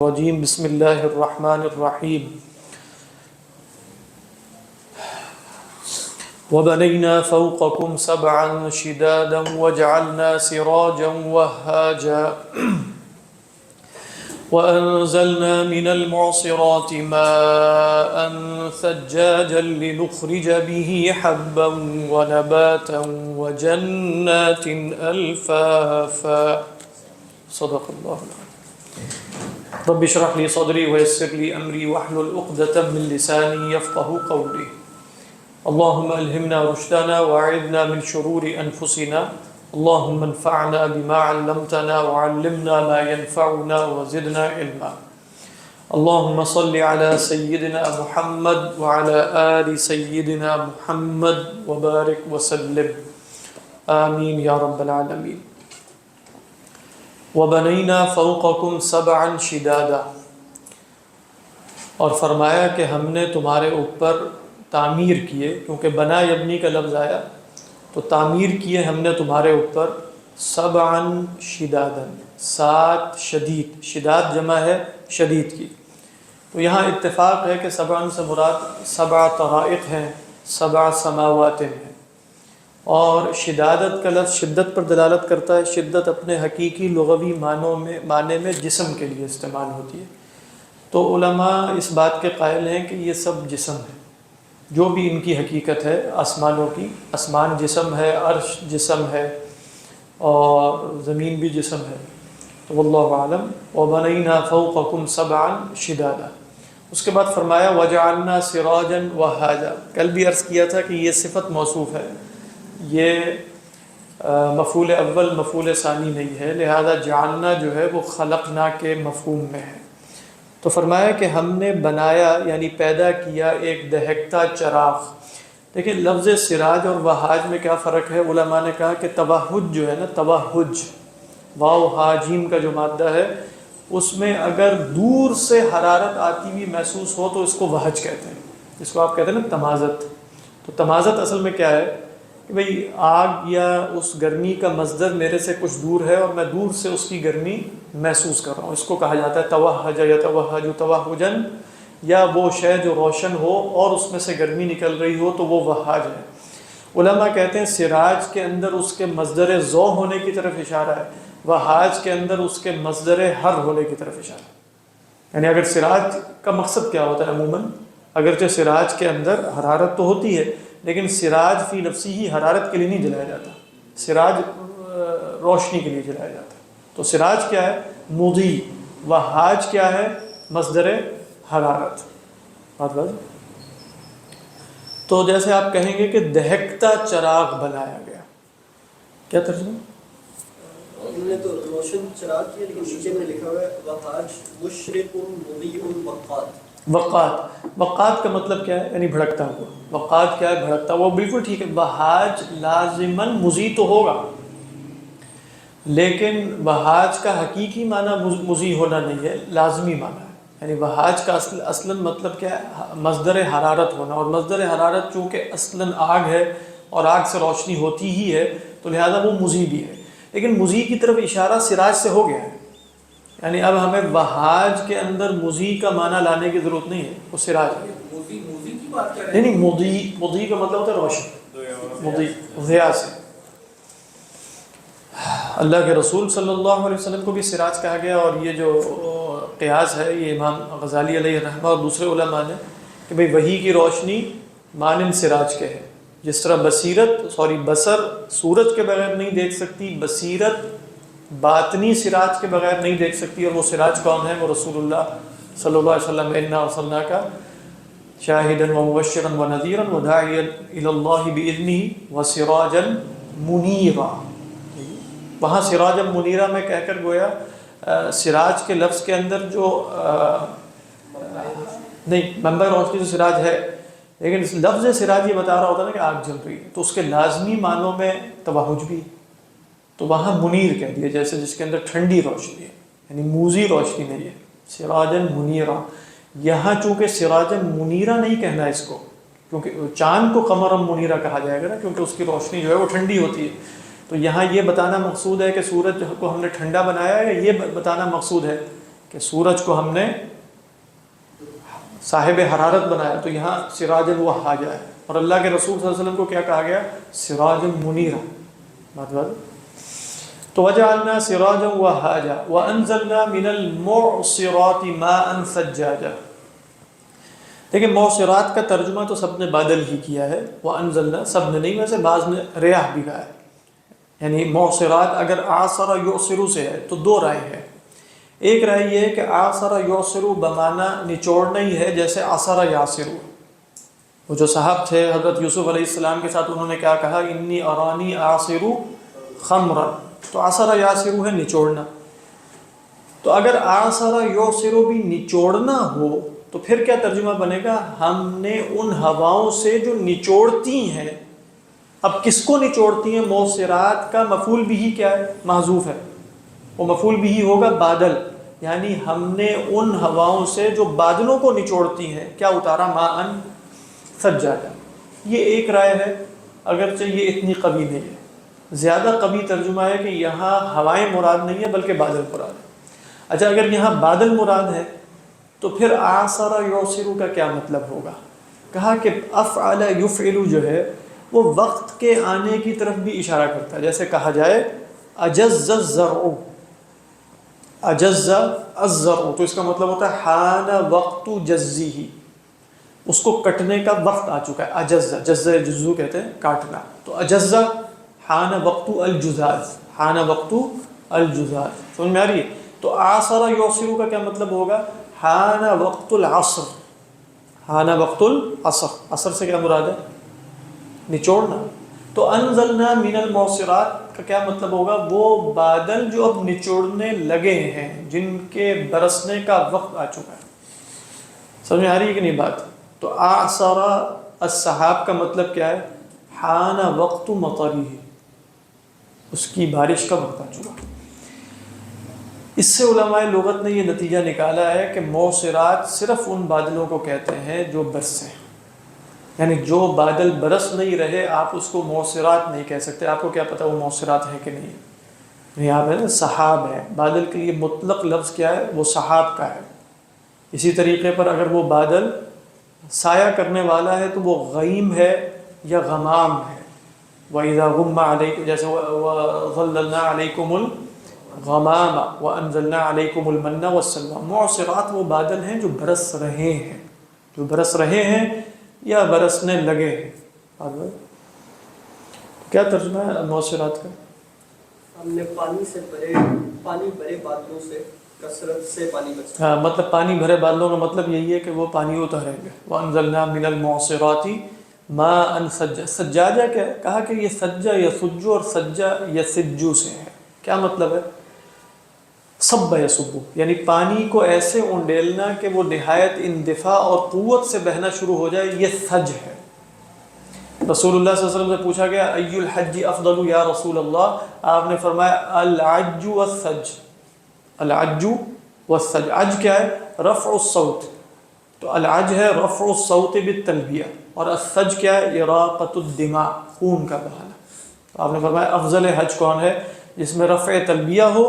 الرجيم بسم الله الرحمن الرحيم وبنينا فوقكم سبعا شدادا وجعلنا سراجا وهاجا وأنزلنا من المعصرات ماء ثجاجا لنخرج به حبا ونباتا وجنات ألفافا صدق الله العظيم رب اشرح لي صدري ويسر لي أمري واحلل عقدة من لساني يفقهوا قولي اللهم ألهمنا رشدنا وأعذنا من شرور أنفسنا اللهم انفعنا بما علمتنا وعلمنا ما ينفعنا وزدنا علما اللهم صل على سيدنا محمد وعلى آل سيدنا محمد وبارك وسلم آمين يا رب العالمين وَبَنَيْنَا فَوْقَكُمْ سَبْعًا شِدَادًا اور فرمایا کہ ہم نے تمہارے اوپر تعمیر کیے، کیونکہ بنا یبنی کا لفظ آیا تو تعمیر کیے ہم نے تمہارے اوپر سبعاً شداداً، سات شدید، شداد جمع ہے شدید کی. تو یہاں اتفاق ہے کہ سبعاً سے مراد سبع طرائق ہیں، سبع سماوات ہیں، اور شدادت کا لفظ شدت پر دلالت کرتا ہے. شدت اپنے حقیقی لغوی معنی میں جسم کے لیے استعمال ہوتی ہے. تو علماء اس بات کے قائل ہیں کہ یہ سب جسم ہے، جو بھی ان کی حقیقت ہے آسمانوں کی. آسمان جسم ہے، عرش جسم ہے، اور زمین بھی جسم ہے. تو واللہ اعلم. وَبَنَيْنَا فَوْقَكُمْ سَبْعًا شِدَادًا. اس کے بعد فرمایا وَجَعَلْنَا سِرَاجًا وَهَّاجًا. کل بھی عرض کیا تھا کہ یہ صفت موصوف ہے، یہ مفعول اول مفعول ثانی نہیں ہے، لہذا جعلنا جو ہے وہ خلقنا کے مفہوم میں ہے. تو فرمایا کہ ہم نے بنایا یعنی پیدا کیا ایک دہکتا چراغ. دیکھیں لفظ سراج اور وہاج میں کیا فرق ہے. علماء نے کہا کہ توہج جو ہے نا، توہج واو ہا جیم کا جو مادہ ہے، اس میں اگر دور سے حرارت آتی ہوئی محسوس ہو تو اس کو وہج کہتے ہیں، جس کو آپ کہتے ہیں نا تمازت. تو تمازت اصل میں کیا ہے کہ بھئی آگ یا اس گرمی کا مصدر میرے سے کچھ دور ہے اور میں دور سے اس کی گرمی محسوس کر رہا ہوں. اس کو کہا جاتا ہے توہج یا توہج توہجن، یا وہ شے جو روشن ہو اور اس میں سے گرمی نکل رہی ہو تو وہ وہاج ہے. علماء کہتے ہیں سراج کے اندر اس کے مصدر ضو ہونے کی طرف اشارہ ہے، وہاج کے اندر اس کے مصدر حر ہونے کی طرف اشارہ ہے. یعنی اگر سراج کا مقصد کیا ہوتا ہے عموماً، اگرچہ سراج کے اندر حرارت تو ہوتی ہے لیکن سراج فی نفسی ہی حرارت کے لیے نہیں جلایا جاتا، سراج روشنی کے لیے جلایا جاتا ہے. تو سراج کیا ہے؟ مضی. وہاج کیا ہے؟ مصدر حرارت. بات تو جیسے آپ کہیں گے کہ دہکتا چراغ بنایا گیا، کیا ترجمہ؟ انہوں نے تو روشن چراغ کیا، لیکن نیچے میں لکھا ہوا ہے وہاج مشرق مضیء وقات. وقات کا مطلب کیا ہے؟ یعنی بھڑکتا ہوا. وقات کیا ہے؟ بھڑکتا ہوا. بالکل ٹھیک ہے. وہاج لازماً مضی تو ہوگا، لیکن وہاج کا حقیقی معنی مضی ہونا نہیں ہے، لازمی معنی ہے. یعنی وہاج کا اصلاً مطلب کیا ہے؟ مصدر حرارت ہونا. اور مصدر حرارت چونکہ اصلاً آگ ہے اور آگ سے روشنی ہوتی ہی ہے تو لہذا وہ مضی بھی ہے. لیکن مضی کی طرف اشارہ سراج سے ہو گیا ہے، یعنی اب ہمیں وہاج کے اندر مضی کا معنی لانے کی ضرورت نہیں ہے، وہ سراج ہے. نہیں، مضی کا مطلب ہوتا ہے روشن، مضی ضیاء سے. اللہ کے رسول صلی اللہ علیہ وسلم کو بھی سراج کہا گیا. اور یہ جو قیاس ہے یہ امام غزالی علیہ الرحمہ اور دوسرے علماء نے کہ بھئی وحی کی روشنی مانند سراج کے ہے. جس طرح بصر سورج کے بغیر نہیں دیکھ سکتی، بصیرت باطنی سراج کے بغیر نہیں دیکھ سکتی. اور وہ سراج کون ہے؟ وہ رسول اللہ صلی اللہ علیہ وسلم. انا ارسلناک شاہدا ومبشرا ونذیرا وداعیا الی اللہ باذنہ وسراجا منیرا. وہاں سراجا منیرا میں کہہ کر گویا سراج کے لفظ کے اندر جو نہیں منبع روشنی تو سراج ہے، لیکن اس لفظ سراج یہ بتا رہا ہوتا ہے نا کہ آگ جل رہی ہے، تو اس کے لازمی معنوں میں توہج بھی، تو وہاں منیر کہہ دیا جیسے جس کے اندر ٹھنڈی روشنی ہے، یعنی موزی روشنی نہیں ہے. سراجن منیرا. یہاں چونکہ سراجن منیرا نہیں کہنا اس کو، کیونکہ چاند کو قمرم منیرا کہا جائے گا نا، کیونکہ اس کی روشنی جو ہے وہ ٹھنڈی ہوتی ہے. تو یہاں یہ بتانا مقصود ہے کہ سورج کو ہم نے ٹھنڈا بنایا ہے، یہ بتانا مقصود ہے کہ سورج کو ہم نے صاحب حرارت بنایا تو یہاں سراج وہاجا ہے، اور اللہ کے رسول صلی اللہ علیہ وسلم کو کیا کہا گیا؟ سراج منیرا. تو وجعلنا سراجا وہاجا وانزلنا من المعصرات ماء ثجاجا. دیکھیں معصرات کا ترجمہ تو سب نے بادل ہی کیا ہے، وانزلنا سب نے نہیں، ویسے بعض نے ریاح بھی کہا ہے. یعنی معصرات اگر آثر یعصر سے ہے تو دو رائے ہیں. ایک رائے یہ ہے کہ آثر یعصر بمانا نچوڑنا ہی ہے، جیسے عصر یعصر. وہ جو صاحب تھے حضرت یوسف علیہ السلام کے ساتھ، انہوں نے کیا کہا؟ انی ارانی اعصر خمرا. تو عصر یعصر ہے نچوڑنا. تو اگر آثر یعصر بھی نچوڑنا ہو تو پھر کیا ترجمہ بنے گا؟ ہم نے ان ہواؤں سے جو نچوڑتی ہیں. اب کس کو نچوڑتی ہیں؟ موصرات کا مفعول بھی کیا ہے؟ محذوف ہے. وہ مفعول بھی ہوگا بادل، یعنی ہم نے ان ہواؤں سے جو بادلوں کو نچوڑتی ہیں کیا اتارا؟ ماء ثجاجا. یہ ایک رائے ہے، اگرچہ یہ اتنی قوی نہیں ہے. زیادہ قوی ترجمہ ہے کہ یہاں ہوائیں مراد نہیں ہے بلکہ بادل مراد ہے. اچھا، اگر یہاں بادل مراد ہے تو پھر آثر یعصر کا کیا مطلب ہوگا؟ کہا کہ افعل یفعل جو ہے وہ وقت کے آنے کی طرف بھی اشارہ کرتا ہے. جیسے کہا جائے اجز الزرع، اجز الزرع، تو اس کا مطلب ہوتا ہے حان وقت جزیہ، اس کو کٹنے کا وقت آ چکا ہے. اجز، جز جزو کہتے ہیں کاٹنا. تو اجز حان وقت الجزاز، حان وقت الجزاز. سمجھ میں آ رہی ہے؟ تو آثر یعصر کا کیا مطلب ہوگا؟ حان وقت العصر، حان وقت العصر. عصر سے کیا مراد ہے؟ نچوڑنا. تو انزلنا من المعصرات کا کیا مطلب ہوگا؟ وہ بادل جو اب نچوڑنے لگے ہیں، جن کے برسنے کا وقت آ چکا ہے. سمجھ میں آ رہی ہے کہ نہیں بات؟ تو اعصر السحاب کا مطلب کیا ہے؟ حان وقت مطره، اس کی بارش کا وقت آ چکا. اس سے علماء لغت نے یہ نتیجہ نکالا ہے کہ معصرات صرف ان بادلوں کو کہتے ہیں جو برسیں. یعنی جو بادل برس نہیں رہے آپ اس کو معصرات نہیں کہہ سکتے. آپ کو کیا پتہ وہ معصرات ہیں کہ نہیں ہے؟ یہاں پہ سحاب ہے. بادل کے لیے مطلق لفظ کیا ہے؟ وہ سحاب کا ہے. اسی طریقے پر اگر وہ بادل سایہ کرنے والا ہے تو وہ غیم ہے یا غمام ہے. وَإِذَا غُمَّ عَلَيْكُمْ، جیسے وَظَلَّلْنَا عَلَيْكُمُ الْغَمَامَ وَأَنزَلْنَا عَلَيْكُمُ الْمَنَّ وَالسَّلْوَىٰ. معصرات وہ بادل ہیں جو برس رہے ہیں، جو برس رہے ہیں یا برسنے لگے ہیں. کیا ترجمہ ہے معصرات کا؟ ہم نے پانی بھرے بادلوں سے کثرت سے پانی برسایا. ہاں، مطلب پانی بھرے بادلوں کا مطلب یہی ہے کہ وہ پانی اتاریں گے. وَأَنزَلْنَا مِنَ الْمُعْصِرَاتِ مَاءً ثَجَّاجًا. سجاجہ کیا ہے؟ کہا کہ یہ سجا یا سجو اور سجا یا سجو سے ہے. کیا مطلب ہے؟ صب یصب، یعنی پانی کو ایسے انڈیلنا کہ وہ نہایت اندفاع اور قوت سے بہنا شروع ہو جائے، یہ سج ہے. رسول اللہ صلی اللہ علیہ وسلم سے پوچھا گیا ای الحج افضل یا رسول اللہ، آپ نے فرمایا العج والسج. العج والسج، عج کیا ہے؟ رفع الصوت. تو العج ہے رفع الصوت بالتلبیہ، اور السج کیا ہے؟ اراقۃ الدماء، خون کا بہانا. تو آپ نے فرمایا افضل حج کون ہے؟ جس میں رفع تلبیہ ہو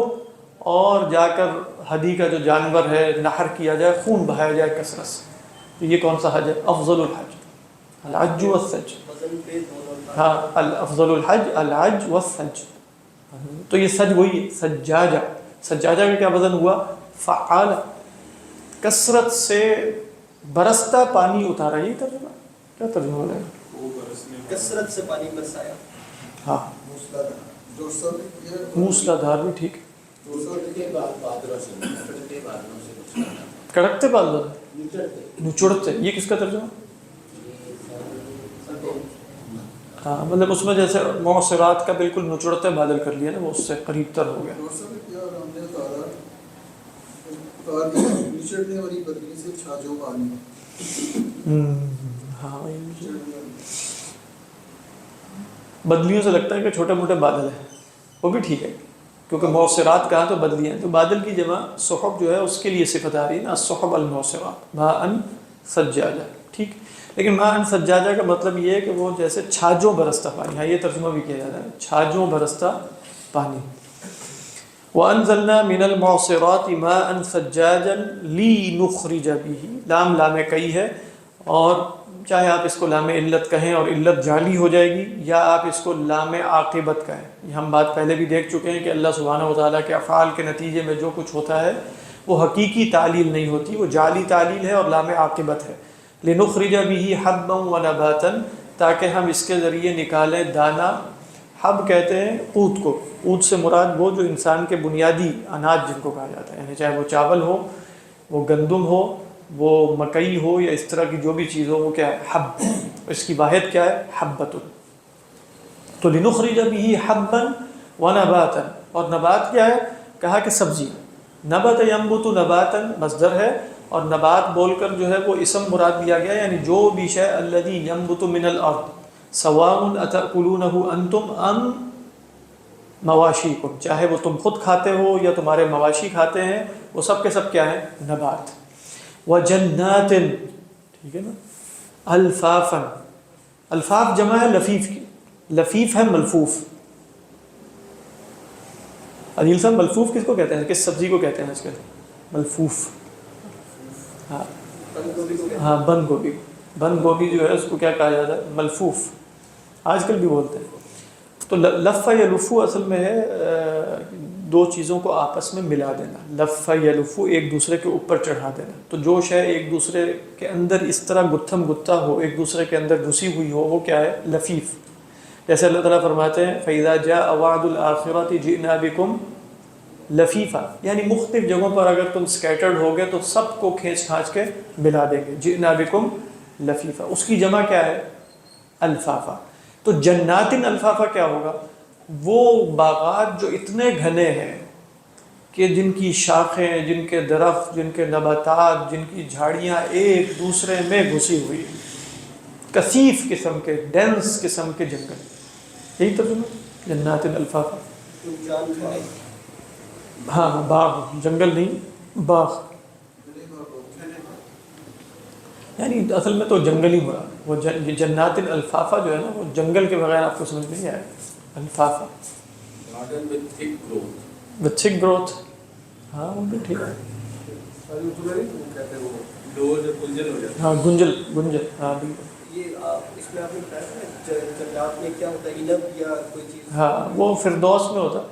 اور جا کر ہدی کا جو جانور ہے نحر کیا جائے، خون بہایا جائے کثرت سے. تو یہ کون سا حج ہے؟ افضل الحج العج والسج. ہاں، الافضل الحج العج والسج. تو یہ سج وہی ہے سجاجہ. سجاجہ کا کیا وزن ہوا؟ فعال، کثرت سے برستا پانی اتارا. یہی ترجمہ کیا ترجمہ ہے؟ کثرت سے پانی برسایا. ہاں، موسلا دھار بھی ٹھیک. کڑکتے بادل، نچڑتے، یہ کس کا ترجمہ؟ ہاں، مطلب اس میں جیسے معصرات کا بالکل نچڑتے بادل کر لیا نا، وہ اس سے قریب تر ہو گیا. ہاں، بدلیوں سے لگتا ہے کہ چھوٹے موٹے بادل ہیں، وہ بھی ٹھیک ہے کیونکہ معصرات کہاں تو بدلیاں ہیں. تو بادل کی جمع سحب جو ہے اس کے لیے صفت آ رہی ہے نا، السحب المعصرات ماء ثجاجا. ٹھیک، لیکن ماء ثجاجا کا مطلب یہ ہے کہ وہ جیسے چھاجوں برستا پانی. ہاں، یہ ترجمہ بھی کیا جاتا ہے، چھاجوں برستا پانی. وَأَنزَلْنَا مِنَ الْمُعْصِرَاتِ مَاءً ثَجَّاجًا لِنُخْرِجَ بِهِ، لام لام کئی ہے، اور چاہے آپ اس کو لام علت کہیں اور علت جعلی ہو جائے گی، یا آپ اس کو لام عاقبت کہیں. یہ ہم بات پہلے بھی دیکھ چکے ہیں کہ اللہ سبحانہ وتعالیٰ کے افعال کے نتیجے میں جو کچھ ہوتا ہے وہ حقیقی تعلیل نہیں ہوتی، وہ جعلی تعلیل ہے اور لام عاقبت ہے. لِنُخْرِجَ بِهِ حَبًّا وَنَبَاتًا، تاکہ ہم اس کے ذریعے نکالیں دانہ. حب کہتے ہیں قوت کو، قوت سے مراد وہ جو انسان کے بنیادی اناج جن کو کہا جاتا ہے، یعنی چاہے وہ چاول ہو، وہ گندم ہو، وہ مکئی ہو، یا اس طرح کی جو بھی چیز ہو، وہ کیا ہے؟ حب. اس کی واحد کیا ہے؟ حبۃ. تو لنخرج به حبا ونباتا، اور نبات کیا ہے؟ کہا کہ سبزی. نبت ینبت نباتا مصدر ہے، اور نبات بول کر جو ہے وہ اسم مراد دیا گیا، یعنی جو بھی شے الذی ینبت من الارض سواء اتأکلونہ انتم ام مواشیکم، چاہے وہ تم خود کھاتے ہو یا تمہارے مواشی کھاتے ہیں، وہ سب کے سب کیا ہے؟ نبات. وجنات، ٹھیک ہے نا. الفافا، الفاف جمع ہے لفیف کی، لفیف ہے ملفوف. عدیل صاحب ملفوف کس کو کہتے ہیں؟ کس سبزی کو کہتے ہیں اس کے؟ ملفوف. ہاں ہاں، بند گوبھی. بند گوبھی جو ہے اس کو کیا کہا جاتا ہے؟ ملفوف. آج کل بھی بولتے ہیں. تو لف یا لفو اصل میں ہے دو چیزوں کو آپس میں ملا دینا. لف یا لفو ایک دوسرے کے اوپر چڑھا دینا. تو جو شے ایک دوسرے کے اندر اس طرح گتھم گتھا ہو، ایک دوسرے کے اندر گھسی ہوئی ہو، وہ کیا ہے؟ لفیف. جیسے اللہ تعالیٰ فرماتے ہیں فَإِذَا جَاءَ وَعْدُ الْآخِرَةِ جِئْنَا بِكُمْ لفیفہ، یعنی مختلف جگہوں پر اگر تم سکیٹرڈ ہو گئے تو سب کو کھینچ کھانچ کے ملا دیں گے. جئنا بکم لفیفہ، اس کی جمع کیا ہے؟ الفافہ. تو جنات الفافہ کیا ہوگا؟ وہ باغات جو اتنے گھنے ہیں کہ جن کی شاخیں، جن کے درخت، جن کے نباتات، جن کی جھاڑیاں ایک دوسرے میں گھسی ہوئی، کثیف قسم کے، ڈینس قسم کے جنگل. یہی ترجمہ جنات الفافہ. ہاں باغ، جنگل نہیں، باغ. یعنی اصل میں تو جنگل ہی مراد. وہ جنات الفافہ جو ہے نا، وہ جنگل کے بغیر آپ کو سمجھ نہیں آئے. الفافہ with thick growth. ہاں وہ بھی ٹھیک ہے. ہاں گنجل، گنجل، ہاں بالکل. یہ اس میں آپ نے بتایا جنات میں کیا ہوتا ہے؟ انب یا کوئی چیز؟ ہاں وہ فردوس میں ہوتا ہے.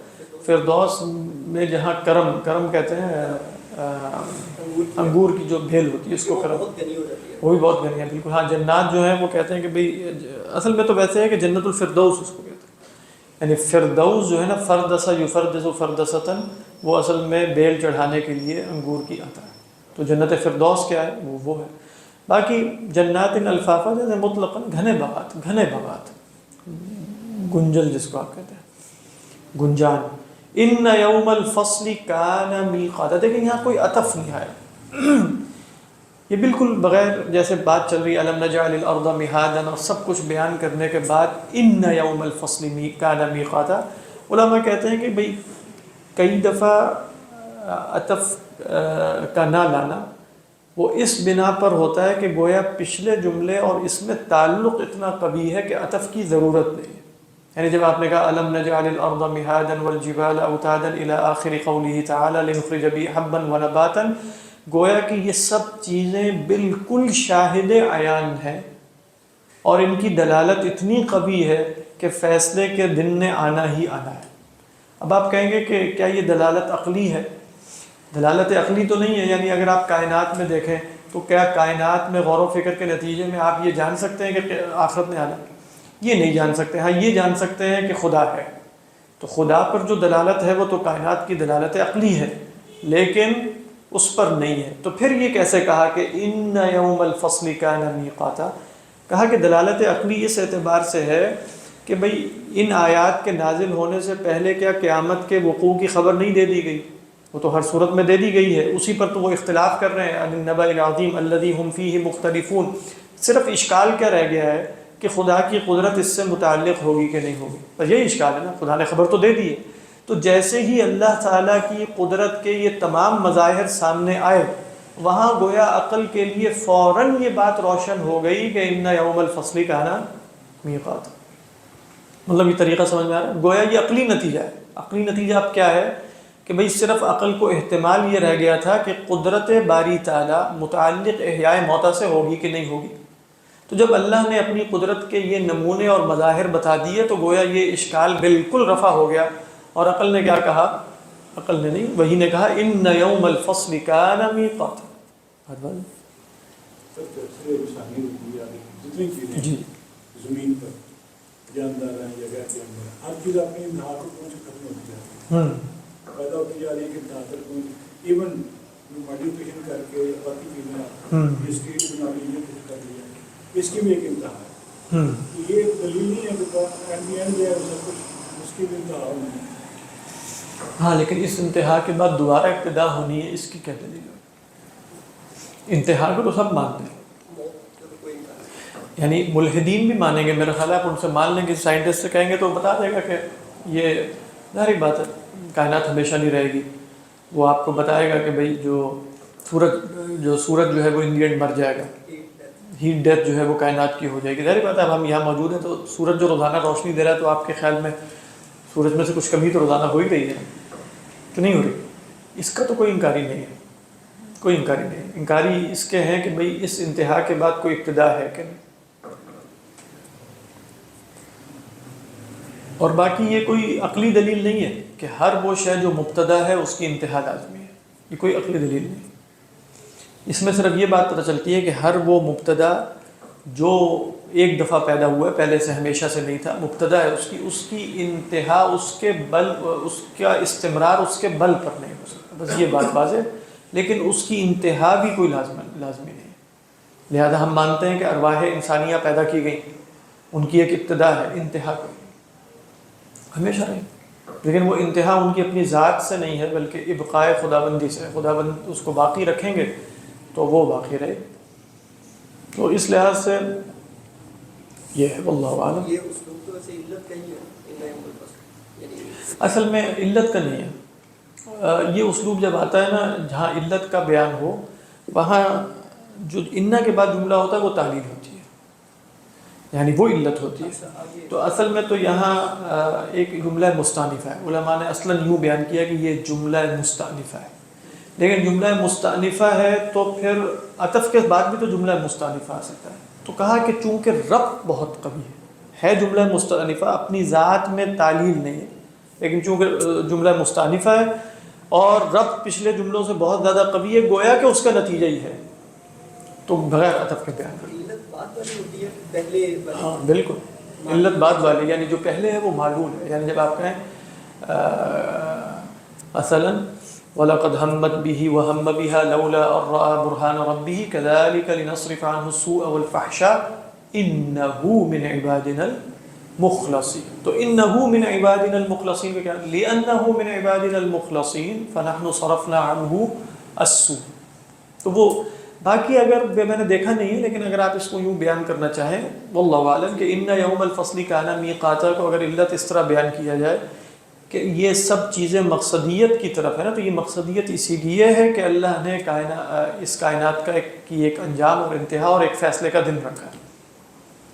فردوس میں جہاں کرم، کرم کہتے ہیں انگور کی جو بھیل ہوتی ہے اس کو کرم، وہ بھی بہت گھنی ہے. بالکل ہاں. جنات جو ہیں وہ کہتے ہیں کہ بھئی اصل میں تو ویسے ہے کہ جنت الفردوس اس کو کہتے ہیں. یعنی فردوس جو ہے نا، فردس یفردس فردستاً، وہ اصل میں بیل چڑھانے کے لیے انگور کی آتا ہے. تو جنت فردوس کیا ہے؟ وہ ہے. باقی جنات الفافہ جیسے مطلقاً گھنے باغات، گھنے باغات، گنجل جس کو آپ کہتے ہیں، گنجان. ان یوم الفصل کان میقاتا. دیکھیں یہاں کوئی عطف نہیں آیا، یہ بالکل بغیر، جیسے بات چل رہی الم نجعل الارض مہادا اور سب کچھ بیان کرنے کے بعد ان یوم الفصل کان میقاتا. علماء کہتے ہیں کہ بھئی کئی دفعہ عطف کا نہ لانا وہ اس بنا پر ہوتا ہے کہ گویا پچھلے جملے اور اس میں تعلق اتنا قوی ہے کہ عطف کی ضرورت نہیں ہے. یعنی جب آپ نے کہا الم نجعل الارض مہادا والجبال اوتادا الى آخر قوله تعالی لنخرج به حبا ونباتا، گویا کہ یہ سب چیزیں بالکل شاہد عیان ہیں اور ان کی دلالت اتنی قوی ہے کہ فیصلے کے دن نے آنا ہی آنا ہے. اب آپ کہیں گے کہ کیا یہ دلالت عقلی ہے؟ دلالت عقلی تو نہیں ہے. یعنی اگر آپ کائنات میں دیکھیں تو کیا کائنات میں غور و فکر کے نتیجے میں آپ یہ جان سکتے ہیں کہ آخرت میں آنا؟ یہ نہیں جان سکتے. ہاں یہ جان سکتے ہیں کہ خدا ہے. تو خدا پر جو دلالت ہے وہ تو کائنات کی دلالت عقلی ہے، لیکن اس پر نہیں ہے. تو پھر یہ کیسے کہا کہ ان یوم الفصل کان میقاتا؟ کہا کہ دلالت عقلی اس اعتبار سے ہے کہ بھئی ان آیات کے نازل ہونے سے پہلے کیا قیامت کے وقوع کی خبر نہیں دے دی گئی؟ وہ تو ہر صورت میں دے دی گئی ہے. اسی پر تو وہ اختلاف کر رہے ہیں النبأ العظیم الذی ہم فیہ مختلفون. صرف اشکال کیا رہ گیا ہے کہ خدا کی قدرت اس سے متعلق ہوگی کہ نہیں ہوگی. بس یہی اشکال ہے نا. خدا نے خبر تو دے دی ہے. تو جیسے ہی اللہ تعالیٰ کی قدرت کے یہ تمام مظاہر سامنے آئے، وہاں گویا عقل کے لیے فوراً یہ بات روشن ہو گئی کہ ان یوم الفصل کان میقاتا. مطلب یہ طریقہ سمجھ میں آ رہا ہے؟ گویا یہ عقلی نتیجہ ہے. عقلی نتیجہ اب کیا ہے کہ بھئی صرف عقل کو احتمال یہ رہ گیا تھا کہ قدرت باری تعالیٰ متعلق احیاء موتا سے ہوگی کہ نہیں ہوگی. تو جب اللہ نے اپنی قدرت کے یہ نمونے اور مظاہر بتا دیے تو گویا یہ اشکال بالکل رفع ہو گیا. اور عقل نے کیا کہا؟ عقل نے نہیں، وہی نے کہا ان یوم الفصل کان میقاتا. جی زمین پر جاندار ہیں یا غیر جاندار، ہر چیز اپنی انتہا کو پہنچ ختم ہوتی جا رہی ہے، پیدا ہوتی جا رہی ہے کہ انتہا تک پہنچ، ایون ماڈیفکیشن کر کے باقی چیزیں اس کی بناوی کچھ کر لیا، اس کی بھی ایک انتہا ہے. یہ دلیل نہیں ہے کہ اینڈ اینڈ ہے سب کچھ، اس کی بھی انتہا ہونی ہے. ہاں لیکن اس انتہا کے بعد دوبارہ ابتدا ہونی ہے، اس کی کیا دلیل ہے؟ انتہا کو تو سب مانتے ہیں، یعنی ملحدین بھی مانیں گے. میرا خیال ہے آپ ان سے مان لیں گے، سائنٹسٹ سے کہیں گے تو بتا دے گا کہ یہ ظاہری بات ہے کائنات ہمیشہ نہیں رہے گی. وہ آپ کو بتائے گا کہ بھئی جو سورج جو ہے وہ ان دی اینڈ مر جائے گا، ہیٹ ڈیتھ جو ہے وہ کائنات کی ہو جائے گی. ظاہری بات ہے اب ہم یہاں موجود ہیں تو سورج جو روزانہ روشنی دے رہا ہے تو آپ کے خیال میں سورج میں سے کچھ کمی تو روزانہ ہو ہی رہی ہے کہ نہیں ہو رہی؟ اس کا تو کوئی انکاری نہیں ہے، کوئی انکاری نہیں ہے. انکاری اس کے ہیں کہ بھئی اس انتہا کے بعد کوئی ابتدا ہے کہ نہیں. اور باقی یہ کوئی عقلی دلیل نہیں ہے کہ ہر وہ شے جو مبتدا ہے اس کی انتہا لازمی ہے، یہ کوئی عقلی دلیل نہیں. اس میں صرف یہ بات پتہ چلتی ہے کہ ہر وہ مبتدا جو ایک دفعہ پیدا ہوا ہے، پہلے سے ہمیشہ سے نہیں تھا، مبتدا ہے اس کی انتہا اس کے بل، اس کا استمرار اس کے بل پر نہیں ہو سکتا، بس یہ بات واضح. لیکن اس کی انتہا بھی کوئی لازمی نہیں ہے. لہذا ہم مانتے ہیں کہ ارواح انسانیہ پیدا کی گئیں، ان کی ایک ابتدا ہے، انتہا کوئی ہمیشہ رہے، لیکن وہ انتہا ان کی اپنی ذات سے نہیں ہے بلکہ ابقاء خداوندی سے. خداوند اس کو باقی رکھیں گے تو وہ باقی رہے. تو اس لحاظ سے یہ ہے واللہ اعلم. یہ اسلوب تو ویسے علت کا ہی ہے، یعنی اصل میں علت کا نہیں ہے. یہ اسلوب جب آتا ہے نا جہاں علت کا بیان ہو، وہاں جو انا کے بعد جملہ ہوتا ہے وہ تعلیل ہوتی ہے، یعنی وہ علت ہوتی ہے. تو اصل میں تو یہاں ایک جملہ مستانفہ ہے. علماء نے اصلاً یوں بیان کیا کہ یہ جملہ مستانفہ ہے، لیکن جملہ مستانفہ ہے تو پھر عطف کے بعد بھی تو جملہ مستانفہ آ سکتا ہے. تو کہا کہ چونکہ ربط بہت قوی ہے جملہ مستانفہ، اپنی ذات میں تعلیل نہیں ہے، لیکن چونکہ جملہ مستانفہ ہے اور ربط پچھلے جملوں سے بہت زیادہ قوی ہے، گویا کہ اس کا نتیجہ ہی ہے، تو بغیر عطف کے بیان کر. علت بعد والی ہوتی ہے پہلے والی. ہاں بالکل، علت بعد والی، یعنی جو پہلے ہے وہ معلول ہے. یعنی جب آپ کہیں مثلاً وَلَقَدْ هَمَّتْ بِهِ وَهَمَّ بِهَا لَوْلَا أَن رَّأَىٰ بُرْهَانَ رَبِّهِ كَذَٰلِكَ لِنَصْرِفَ عَنْهُ السُّوءَ وَالْفَحْشَاءَ إِنَّهُ مِنْ عِبَادِنَا الْمُخْلَصِينَ. تو إِنَّهُ مِنْ عِبَادِنَا الْمُخْلَصِينَ کا کیا؟ لِأَنَّهُ مِنْ عِبَادِنَا الْمُخْلَصِينَ فَنَحْنُ صَرَفْنَا عَنْهُ السُّوءَ. تو وہ باقی اگر میں نے دیکھا نہیں ہے، لیکن اگر آپ اس کو یوں بیان کرنا چاہیں واللہ عالم کہ ان یوم الفصل کان میقاتا کو اگر علت اس طرح بیان کیا جائے کہ یہ سب چیزیں مقصدیت کی طرف ہے نا، تو یہ مقصدیت اسی لیے ہے کہ اللہ نے اس کائنات کا ایک انجام اور انتہا اور ایک فیصلے کا دن رکھا ہے.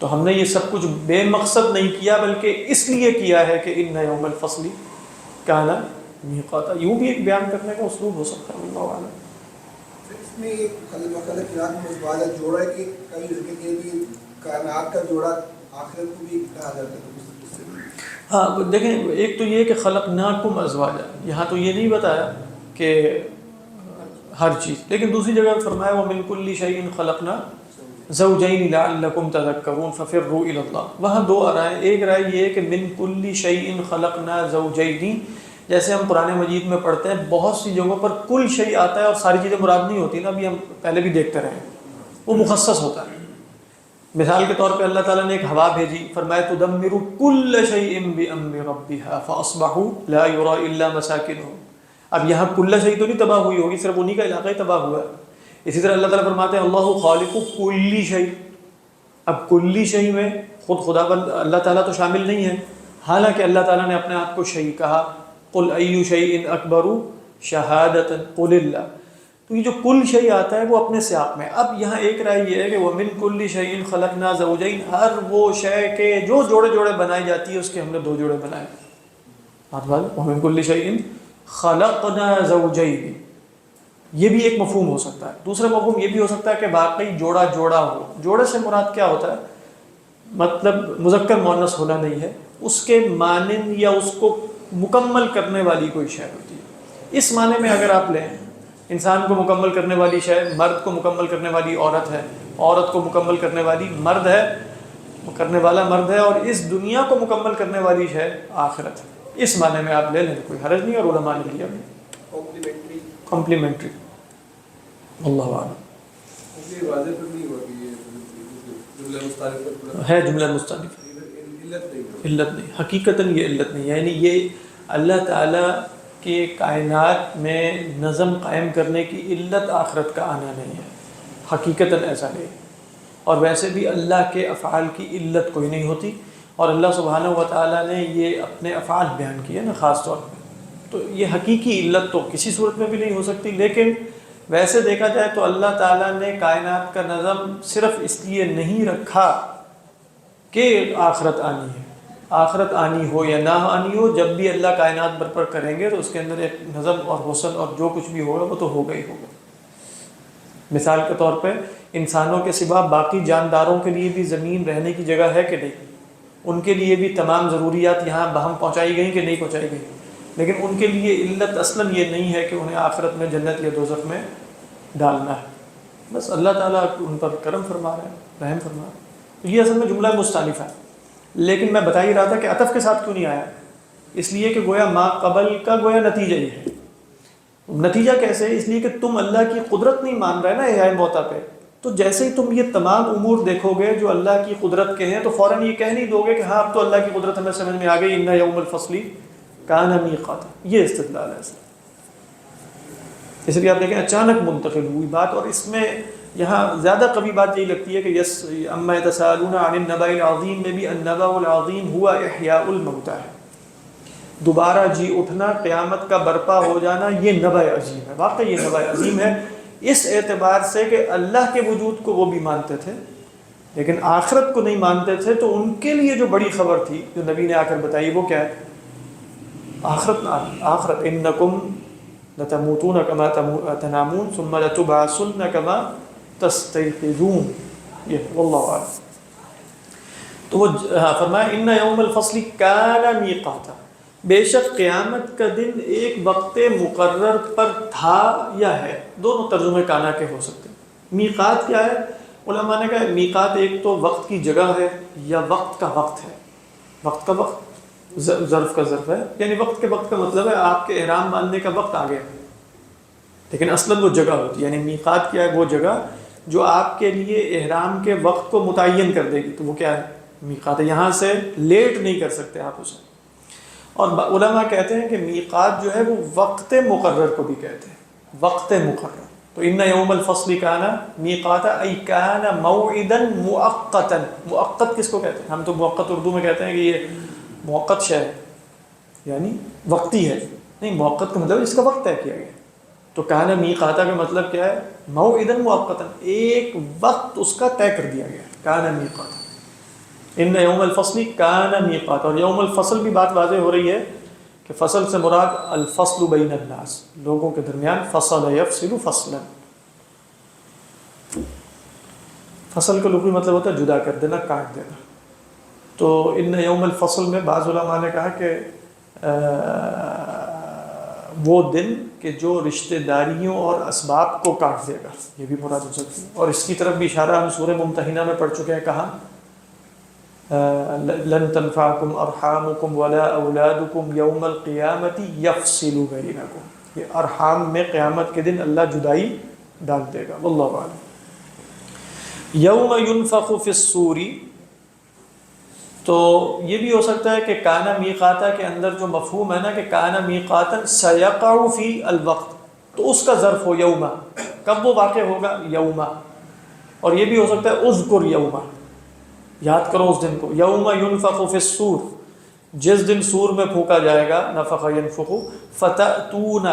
تو ہم نے یہ سب کچھ بے مقصد نہیں کیا بلکہ اس لیے کیا ہے کہ ان یوم الفصل کان میقاتا. یوں بھی ایک بیان کرنے کا اسلوب ہو سکتا ہے اللہ عالم. اس میں ایک خلق جوڑا ہے کہ کئی لڑکے کے بھی کائنات کا جوڑا آخرت کو بھی کہا جاتا ہے. ہاں دیکھیں، ایک تو یہ کہ خلقناکم ازواجا، یہاں تو یہ نہیں بتایا کہ ہر چیز، لیکن دوسری جگہ فرمایا وَمِن كُلِّ شَيْءٍ خَلَقْنَا زَوْجَيْنِ لَعَلَّكُمْ تَذَكَّرُونَ فَفِرُّوا إِلَى اللَّهِ. وہاں دو رائے، ایک رائے یہ ہے کہ مِن كُلِّ شَيْءٍ خَلَقْنَا زَوْجَيْنِ، جیسے ہم قرآن مجید میں پڑھتے ہیں بہت سی جگہوں پر کل شیء آتا ہے اور ساری چیزیں مراد نہیں ہوتی نا، ابھی ہم پہلے بھی دیکھتے رہے، وہ مخصص ہوتا ہے. مثال کے طور پہ اللہ تعالیٰ نے ایک ہوا بھیجی، فرمایا تدمر کل شیء بامر ربها فاصبحوا لا يرى الا مساکنهم. اب یہاں کل شیء تو نہیں تباہ ہوئی ہوگی، صرف انہی کا علاقہ ہی تباہ ہوا ہے. اسی طرح اللہ تعالیٰ فرماتے ہیں اللہ خالق کل شیء. اب کل شیء میں خود خدا بند اللہ تعالیٰ تو شامل نہیں ہے، حالانکہ اللہ تعالیٰ نے اپنے آپ کو شیء کہا. قل ای شیء اکبر شہادۃ قل اللہ. تو یہ جو کل شیء آتا ہے وہ اپنے سیاق میں. اب یہاں ایک رائے یہ ہے کہ وَمِن كُلِّ شَيْءٍ خَلَقْنَا زَوْجَيْنِ، ہر وہ شے کے جو جوڑے جوڑے بنائی جاتی ہے اس کے ہم نے دو جوڑے بنائے. وَمِن كُلِّ شَيْءٍ خلقنا زوجین، یہ بھی ایک مفہوم ہو سکتا ہے۔ دوسرا مفہوم یہ بھی ہو سکتا ہے کہ واقعی جوڑا جوڑا ہو۔ جوڑے سے مراد کیا ہوتا ہے؟ مطلب مذکر مؤنث ہونا نہیں ہے، اس کے مانند یا اس کو مکمل کرنے والی کوئی شے ہوتی ہے۔ اس معنی میں اگر آپ لیں، انسان کو مکمل کرنے والی شے، مرد کو مکمل کرنے والی عورت ہے، عورت کو مکمل کرنے والی مرد ہے، کرنے والا مرد ہے، اور اس دنیا کو مکمل کرنے والی شے آخرت ہے۔ اس معنی میں آپ لے لیں، کوئی حرج نہیں، اور علماء نے لیا بھی کمپلیمنٹری۔ اللہ اعلم۔ یہ واضح تو نہیں ہوا کہ یہ جملہ مستعارف ہے جملہ مستعارف، علت نہیں، حقیقتاً یہ علت نہیں، یعنی یہ اللہ تعالیٰ کے کائنات میں نظم قائم کرنے کی علت آخرت کا آنا نہیں ہے، حقیقتاً ایسا نہیں۔ اور ویسے بھی اللہ کے افعال کی علت کوئی نہیں ہوتی، اور اللہ سبحانہ و تعالیٰ نے یہ اپنے افعال بیان کیے نا خاص طور پہ، تو یہ حقیقی علت تو کسی صورت میں بھی نہیں ہو سکتی۔ لیکن ویسے دیکھا جائے تو اللہ تعالیٰ نے کائنات کا نظم صرف اس لیے نہیں رکھا کہ آخرت آنی ہے، آخرت آنی ہو یا نہ آنی ہو، جب بھی اللہ کائنات برپا کریں گے تو اس کے اندر ایک نظم اور حسن اور جو کچھ بھی ہوگا وہ تو ہوگا ہی ہوگا۔ مثال کے طور پہ انسانوں کے سوا باقی جانداروں کے لیے بھی زمین رہنے کی جگہ ہے کہ نہیں؟ ان کے لیے بھی تمام ضروریات یہاں بہم پہنچائی گئیں کہ نہیں پہنچائی گئیں؟ لیکن ان کے لیے علت اصلاً یہ نہیں ہے کہ انہیں آخرت میں جنت یا دوزخ میں ڈالنا ہے، بس اللہ تعالیٰ ان پر کرم فرما رہے ہیں، رحم فرما رہے ہیں۔ تو یہ اصل میں جملہ مستانف ہے، لیکن میں بتا ہی رہا تھا کہ عطف کے ساتھ کیوں نہیں آیا، اس لیے کہ گویا ما قبل کا گویا نتیجہ ہی ہے۔ نتیجہ کیسے؟ اس لیے کہ تم اللہ کی قدرت نہیں مان رہے نا احیاء موتیٰ پہ، تو جیسے ہی تم یہ تمام امور دیکھو گے جو اللہ کی قدرت کے ہیں تو فوراً یہ کہہ نہیں دو گے کہ ہاں اب تو اللہ کی قدرت ہمیں سمجھ میں آ گئی، ان یوم الفصل کان میقاتا، یہ استدلال ہے۔ اس لیے آپ دیکھیں اچانک منتقل ہوئی بات، اور اس میں یہاں زیادہ قوی بات یہی لگتی ہے کہ یس اما یتساءلون عن النبأ العظیم میں بھی النبأ العظیم ہوا احیاء الموتیٰ ہے، دوبارہ جی اٹھنا، قیامت کا برپا ہو جانا، یہ نبأ عظیم ہے، واقعی یہ نبأ عظیم ہے، اس اعتبار سے کہ اللہ کے وجود کو وہ بھی مانتے تھے لیکن آخرت کو نہیں مانتے تھے، تو ان کے لیے جو بڑی خبر تھی جو نبی نے آ کر بتائی وہ کیا ہے؟ آخرت انکم لتموتون کما تنامون ثم لتبعثن کما تستيقظون، یہ واللہ اعلم۔ تو وہ فرمایا ان یوم الفصل کان میقاتا، بے شک قیامت کا دن ایک وقت مقرر پر تھا یا ہے، دونوں ترجمے کانا کے ہو سکتے ہیں۔ میقات کیا ہے؟ علماء نے کہا میقات ایک تو وقت کی جگہ ہے یا وقت کا وقت ہے، وقت کا وقت ظرف کا ظرف ہے، یعنی وقت کے وقت کا مطلب ہے آپ کے احرام باندھنے کا وقت آ گیا، لیکن اصلاً وہ جگہ ہوتی ہے، یعنی میقات کیا ہے؟ وہ جگہ جو آپ کے لیے احرام کے وقت کو متعین کر دے گی، تو وہ کیا ہے؟ میقات ہے، یہاں سے لیٹ نہیں کر سکتے آپ اسے۔ اور علماء کہتے ہیں کہ میقات جو ہے وہ وقت مقرر کو بھی کہتے ہیں، وقت مقرر۔ تو ان یوم الفصل کان میقاتا ای کان موعدا مؤقتا، مؤقت کس کو کہتے ہیں؟ ہم تو مؤقت اردو میں کہتے ہیں کہ یہ موقت شے ہے، یعنی وقتی ہے، نہیں، موقت کا مطلب اس کا وقت طے کیا گیا۔ تو کان میقاتا کا مطلب کیا ہے؟ موعدا مؤقتا، ایک وقت اس کا طے کر دیا گیا، کان میقاتا۔ ان یوم الفصل کان میقاتا، اور یوم الفصل بھی بات واضح ہو رہی ہے کہ فصل سے مراد الفصل بین الناس، لوگوں کے درمیان، فصل یفصل فصلا، فصل کا لغوی مطلب ہوتا ہے جدا کر دینا، کاٹ دینا۔ تو ان یوم الفصل میں بعض علماء نے کہا کہ وہ دن کہ جو رشتہ داریوں اور اسباب کو کاٹ دے گا، یہ بھی مراد ہو سکتی ہے۔ اور اس کی طرف بھی اشارہ ہم سورہ ممتحنہ میں پڑھ چکے ہیں، کہا لن تنفعکم ارحامکم ولا اولادکم یوم القیامت یفصل بینکم، یہ ارحام میں قیامت کے دن اللہ جدائی ڈال دے گا، واللہ اعلم۔ یوم ینفخ فی الصور، تو یہ بھی ہو سکتا ہے کہ کانا میقاتا کے اندر جو مفہوم ہے نا کہ کانا میقاتا سیقع فی الوقت، تو اس کا ظرف ہو یوما، کب وہ واقع ہوگا؟ یوما۔ اور یہ بھی ہو سکتا ہے اذکر یوما، یاد کرو اس دن کو، یوم ینفخ فی الصور، جس دن سور میں پھونکا جائے گا، نفخ ینفخ، فتأتون،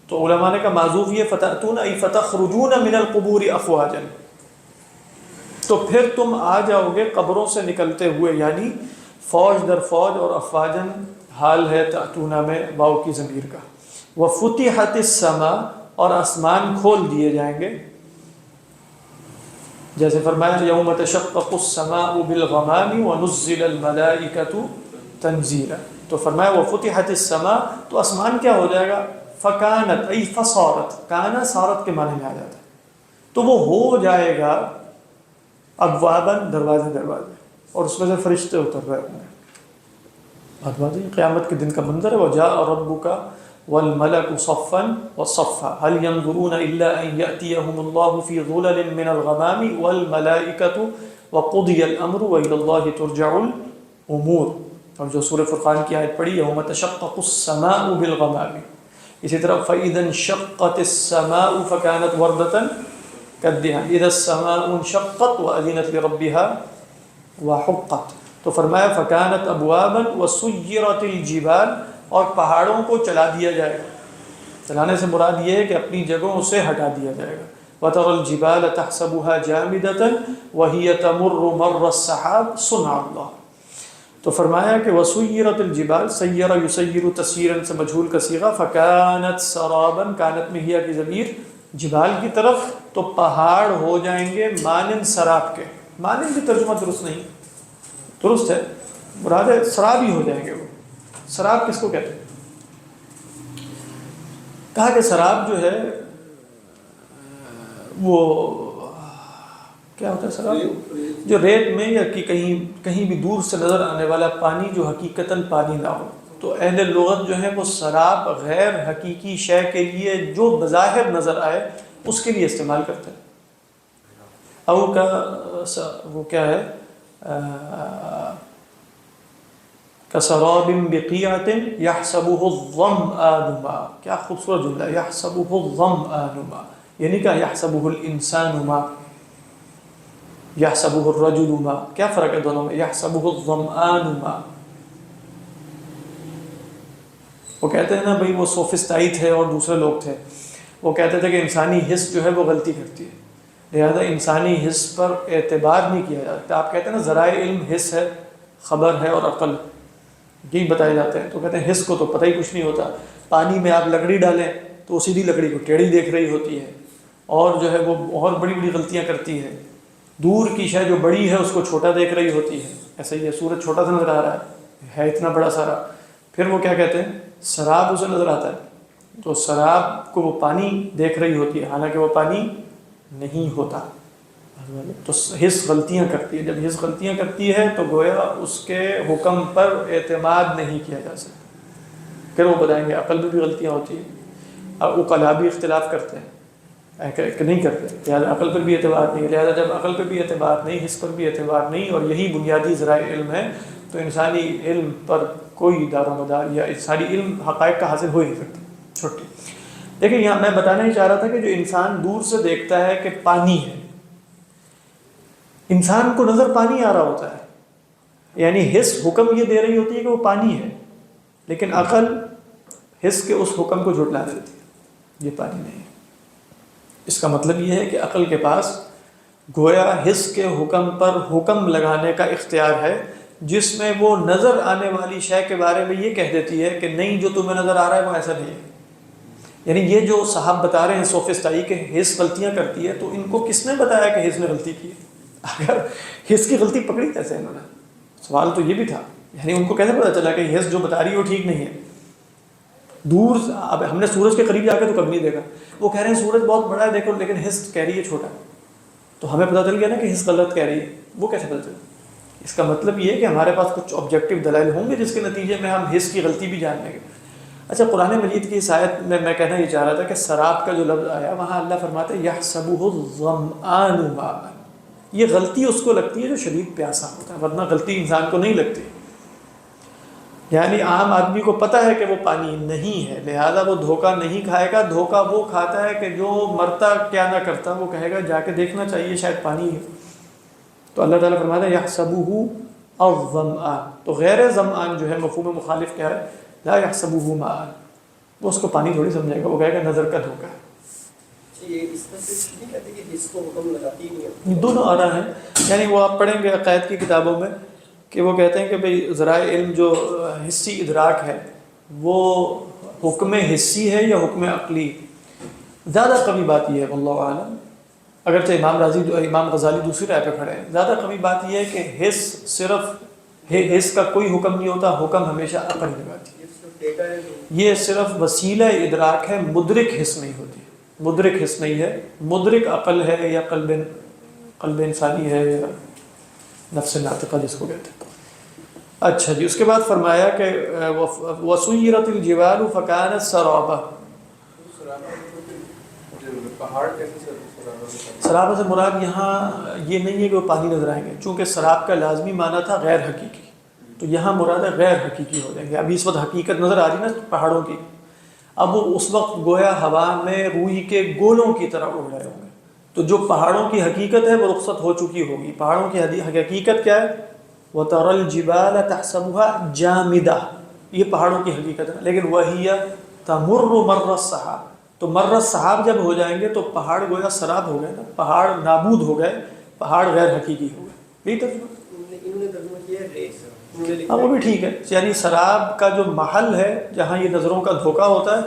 تو علماء نے کہا معذوف یہ فتأتون ای فتخرجون من القبور افواجا، تو پھر تم آ جاؤ گے قبروں سے نکلتے ہوئے، یعنی فوج در فوج، اور افواجن حال ہے تأتونا میں واو کی ضمیر کا۔ وَفُتِحَتِ السَّمَاء اور آسمان کھول دیے جائیں گے، جیسے فرمایا یوم تشقق السماء بالغمام ونزل الملائکۃ تنزیلا، تو فرمایا وفتحت السماء، تو آسمان کیا ہو جائے گا، فکانت ای فصارت، کانا صارت کے معنی میں آ جاتا ہے، تو وہ ہو جائے گا ابواباً، دروازے اور اس میں سے فرشتے اتر رہے ہوں گے۔ بات بات ہے، قیامت کے دن کا منظر ہے، وجاء ربک والملک صفا وصفا هل ينظرون الا ان ياتيهم الله في ظلل من الغمام والملائكة وقضي الامر والى الله ترجع الامور۔ اور جو سورہ فرقان کی آیت پڑھی یوم تشقق السماء بالغمام، اسی طرح فاذا انشقت السماء فكانت وردة كالدهان اذا السماء انشقت واذنت لربها وحقت، تو فرمایا فكانت ابوابا وسيرت الجبال، اور پہاڑوں کو چلا دیا جائے گا، چلانے سے مراد یہ ہے کہ اپنی جگہوں سے ہٹا دیا جائے گا۔ وَتَرَى الْجِبَالَ تَحْسَبُهَا جَامِدَةً وَهِيَ تَمُرُّ مَرَّ السَّحَابِ صُنْعَ اللَّهِ، تو فرمایا کہ وَسُيِّرَتِ الْجِبَالِ، سَيَّرَ يُسَيِّرُ تَسْيِيرًا سے مجھول کا صیغہ، فَكَانَتْ سَرَابًا، کانت میں ہیا کی ضمیر جبال کی طرف، تو پہاڑ ہو جائیں گے مانند سراب کے، مانند کی ترجمہ درست نہیں، درست ہے، مراد ہے سراب ہی ہو جائیں گے وہ۔ سراب کس کو کہتے ہیں؟ کہا کہ سراب جو ہے وہ کیا ہوتا ہے، سراب جو ریت میں یا کہ کہیں بھی دور سے نظر آنے والا پانی جو حقیقتاً پانی نہ ہو، تو اہل لغت جو ہے وہ سراب غیر حقیقی شے کے لیے جو بظاہر نظر آئے اس کے لیے استعمال کرتے ہیں۔ او کا وہ کیا ہے، كَسَرَابٍ بِقِيعَةٍ يَحْسَبُهُ الظَّمْآنُ مَاءً، کیا خوبصورت جملہ، يَحْسَبُهُ الظَّمْآنُ مَاءً، یعنی کہ يَحْسَبُهُ الْإِنسَانُ مَاءً، يَحْسَبُهُ الرَّجُلُ مَاءً، کیا فرق ہے دونوں میں، يَحْسَبُهُ الظَّمْآنُ مَاءً۔ وہ کہتے ہیں نا بھئی، وہ سوفسٹائی تھے اور دوسرے لوگ تھے، وہ کہتے تھے کہ انسانی حس جو ہے وہ غلطی کرتی ہے، لہذا انسانی حس پر اعتبار نہیں کیا جاتا۔ آپ کہتے ہیں نا ذرائع علم حس ہے، خبر ہے اور عقل، یہی بتائے جاتے ہیں، تو کہتے ہیں حس کو تو پتہ ہی کچھ نہیں ہوتا، پانی میں آپ لکڑی ڈالیں تو وہ سیدھی لکڑی کو ٹیڑھی دیکھ رہی ہوتی ہے، اور جو ہے وہ اور بڑی بڑی غلطیاں کرتی ہے، دور کی شے جو بڑی ہے اس کو چھوٹا دیکھ رہی ہوتی ہے، ایسا ہی ہے، سورج چھوٹا سا نظر آ رہا ہے اتنا بڑا سارا، پھر وہ کیا کہتے ہیں، سراب اسے نظر آتا ہے، تو سراب کو وہ پانی دیکھ رہی ہوتی ہے حالانکہ وہ پانی نہیں ہوتا، تو حس غلطیاں کرتی ہے، جب حس غلطیاں کرتی ہے تو گویا اس کے حکم پر اعتماد نہیں کیا جا سکتا۔ پھر وہ بتائیں گے عقل میں بھی غلطیاں ہوتی ہیں، اب عقلاء بھی اختلاف کرتے ہیں کہ نہیں کرتے، لہٰذا عقل پر بھی اعتبار نہیں، لہٰذا جب عقل پر بھی اعتبار نہیں، حس پر بھی اعتبار نہیں، اور یہی بنیادی ذرائع علم ہے، تو انسانی علم پر کوئی دار و مدار یا انسانی علم حقائق کا حاصل ہو ہی نہیں سکتا۔ چھوٹی دیکھیں، یہاں میں بتانا ہی چاہ رہا تھا کہ جو انسان دور سے دیکھتا ہے کہ پانی ہے، انسان کو نظر پانی آ رہا ہوتا ہے، یعنی حس حکم یہ دے رہی ہوتی ہے کہ وہ پانی ہے، لیکن عقل حس کے اس حکم کو جھٹلا دیتی ہے، یہ پانی نہیں ہے۔ اس کا مطلب یہ ہے کہ عقل کے پاس گویا حس کے حکم پر حکم لگانے کا اختیار ہے، جس میں وہ نظر آنے والی شے کے بارے میں یہ کہہ دیتی ہے کہ نہیں، جو تمہیں نظر آ رہا ہے وہ ایسا نہیں ہے۔ یعنی یہ جو صاحب بتا رہے ہیں سوفسٹائی کہ حس غلطیاں کرتی ہے، تو ان کو کس نے بتایا کہ حس نے غلطی کی ہے؟ اگر حس کی غلطی پکڑی کیسے انہوں نے؟ سوال تو یہ بھی تھا، یعنی ان کو کیسے پتا چلا کہ حس جو بتا رہی ہے وہ ٹھیک نہیں ہے؟ دور، اب ہم نے سورج کے قریب جا کے تو کبھی نہیں دیکھا، وہ کہہ رہے ہیں سورج بہت بڑا ہے دیکھو، لیکن حس کہہ رہی ہے چھوٹا، تو ہمیں پتہ چل گیا نا کہ حس غلط کہہ رہی ہے، وہ کیسے پتہ چلا؟ اس کا مطلب یہ ہے کہ ہمارے پاس کچھ آبجیکٹو دلائل ہوں گے جس کے نتیجے میں ہم حس کی غلطی بھی جان لیں گے۔ اچھا، قرآن مجید کی اس آیت میں کہنا یہ چاہ رہا تھا کہ سراب کا جو لفظ آیا، وہاں اللہ فرماتے ہیں یحسبہ الظمآن ماء، یہ غلطی اس کو لگتی ہے جو شدید پیاسا ہوتا ہے، ورنہ غلطی انسان کو نہیں لگتی۔ یعنی عام آدمی کو پتہ ہے کہ وہ پانی نہیں ہے، لہذا وہ دھوکہ نہیں کھائے گا، دھوکہ وہ کھاتا ہے کہ جو مرتا کیا نہ کرتا، وہ کہے گا جا کے دیکھنا چاہیے شاید پانی ہے۔ تو اللہ تعالیٰ فرماتا ہے یحسبہ الظمآن، تو غیر ظمآن جو ہے مفہوم مخالف کیا ہے، لا یحسبہ ماء، وہ اس کو پانی تھوڑی سمجھے گا، وہ کہے گا نظر کا دھوکہ ہے۔ یہ اس طرح سے نہیں کہتے کہ حس کو حکم لگاتی نہیں ہے، دونوں آ رہا ہے، یعنی وہ آپ پڑھیں گے عقائد کی کتابوں میں کہ وہ کہتے ہیں کہ بھئی ذرائع علم جو حسی ادراک ہے وہ حکم حسی ہے یا حکم عقلی؟ زیادہ قوی بات یہ ہے واللہ اعلم، اگرچہ امام غزالی دوسری رائے پہ کھڑے ہیں، زیادہ قوی بات یہ ہے کہ حس صرف حس کا کوئی حکم نہیں ہوتا، حکم ہمیشہ عقل کی بات ہے، یہ صرف وسیلہ ادراک ہے، مدرک حس نہیں ہوتی، مدرک حس نہیں ہے، مدرک عقل ہے یا قلب انسانی ہے یا نفس ناطقہ جس کو کہتے ہیں۔ اچھا جی، اس کے بعد فرمایا کہ وَسُيِّرَتِ الْجِبَالُ فَكَانَتْ سَرَابًا، سرابہ سے مراد یہاں یہ نہیں ہے کہ وہ پانی نظر آئیں گے، چونکہ سراب کا لازمی معنی تھا غیر حقیقی، تو یہاں مراد ہے غیر حقیقی ہو جائیں گے۔ ابھی اس وقت حقیقت نظر آ رہی نا پہاڑوں کی، اب وہ اس وقت گویا ہوا میں روئی کے گولوں کی طرح اڑ رہے ہوں گے، تو جو پہاڑوں کی حقیقت ہے وہ رخصت ہو چکی ہوگی۔ پہاڑوں کی حقیقت کیا ہے؟ وَتَرَى الْجِبَالَ تَحْسَبُهَا جَامِدَةً، یہ پہاڑوں کی حقیقت ہے، لیکن وَهِيَ تَمُرُّ مَرَّ السَّحَابِ، تو مر السحاب جب ہو جائیں گے تو پہاڑ گویا سراب ہو گئے نا، پہاڑ نابود ہو گئے، پہاڑ غیر حقیقی ہو گئے، یہی ترجمہ؟ انہوں نے ترجمہ کیا ہے ریس، ہاں وہ بھی ٹھیک ہے، یعنی سراب کا جو محل ہے جہاں یہ نظروں کا دھوکہ ہوتا ہے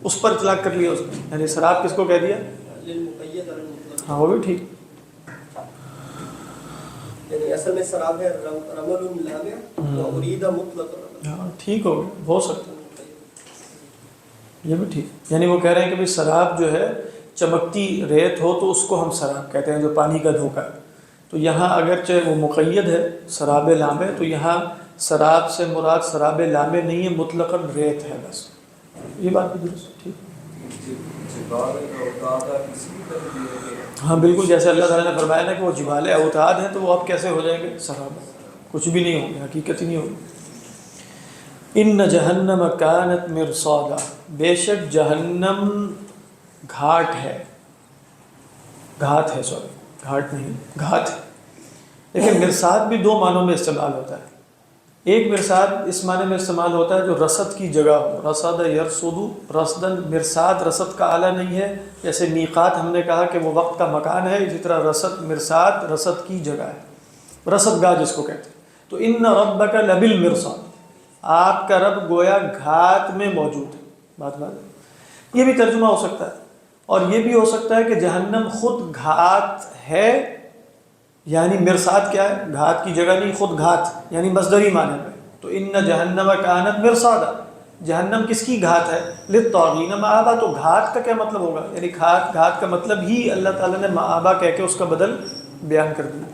اس پر اطلاق کر لیا اس نے، یعنی سراب کس کو کہہ دیا؟ للمقید علی المطلق، ہاں وہ بھی ٹھیک، یعنی اصل میں سراب ہے رمل لامع و ارید مطلق الرمل، ہاں ٹھیک ہو سکتا ہے، یہ بھی ٹھیک، یعنی وہ کہہ رہے ہیں کہ بھائی سراب جو ہے چمکتی ریت ہو تو اس کو ہم سراب کہتے ہیں جو پانی کا دھوکہ ہے، تو یہاں اگرچہ وہ مقید ہے سراب لامع، تو یہاں سراب سے مراد سراب لامع نہیں ہے، مطلقاً ریت ہے بس، یہ بات بھی درست ٹھیک۔ ہاں بالکل، جیسے اللہ تعالیٰ نے فرمایا نا کہ وہ جبال اوتاد ہیں، تو وہ اب کیسے ہو جائیں گے؟ سراب، کچھ بھی نہیں ہوگی، حقیقت ہی نہیں ہوگی۔ ان جہنم کانت مرصادا، بے شک جہنم گھاٹ ہے، گھات ہے، گھاٹ نہیں، گھات ہے، لیکن مرصاد بھی دو معنوں میں استعمال ہوتا ہے۔ ایک مرصاد اس معنی میں استعمال ہوتا ہے جو رصد کی جگہ ہو، رصد یرصد رصدن، مرصاد رصد کا آلہ نہیں ہے، جیسے میقات ہم نے کہا کہ وہ وقت کا مکان ہے، اسی طرح رصد مرصاد رصد کی جگہ ہے، رصد گاہ جس کو کہتے ہیں۔ تو ان ربک لبالمرصاد، آپ کا رب گویا گھات میں موجود ہے، بات یہ بھی ترجمہ ہو سکتا ہے، اور یہ بھی ہو سکتا ہے کہ جہنم خود گھات ہے، یعنی مرصاد کیا ہے؟ گھات کی جگہ نہیں، خود گھات، یعنی مصدری معنی میں، تو ان جہنم کانت مرصادا، جہنم کس کی گھات ہے؟ للطاغین مآبا، تو گھات کا کیا مطلب ہوگا؟ یعنی گھات کا مطلب ہی اللہ تعالیٰ نے مآبا کہہ کے اس کا بدل بیان کر دیا،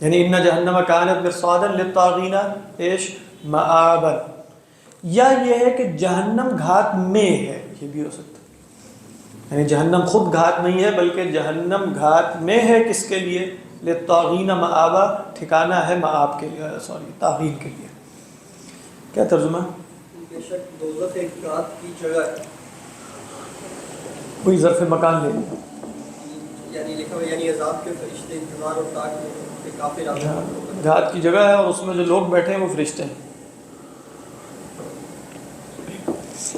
یعنی ان جہنم کانت مرصادا للطاغین ایش مآبا، یا یہ ہے کہ جہنم گھات میں ہے، یہ بھی ہو سکتا ہے، یعنی جہنم خود گھات نہیں ہے بلکہ جہنم گھات میں ہے، کس کے لیے؟ للطاغین مآبا، ٹھکانہ ہے مآب کے لیے، طاغین کے لیے۔ کیا ترجمہ؟ بے شک دوزخ ایک گھات کی جگہ ہے، کوئی ظرف مکان لے لیا، یعنی لکھا ہوا یعنی عذاب کے فرشتے انتظار اور تاک میں کافر آتے ہیں، گھات کی جگہ ہے اور اس میں جو لوگ بیٹھے ہیں وہ فرشتے ہیں۔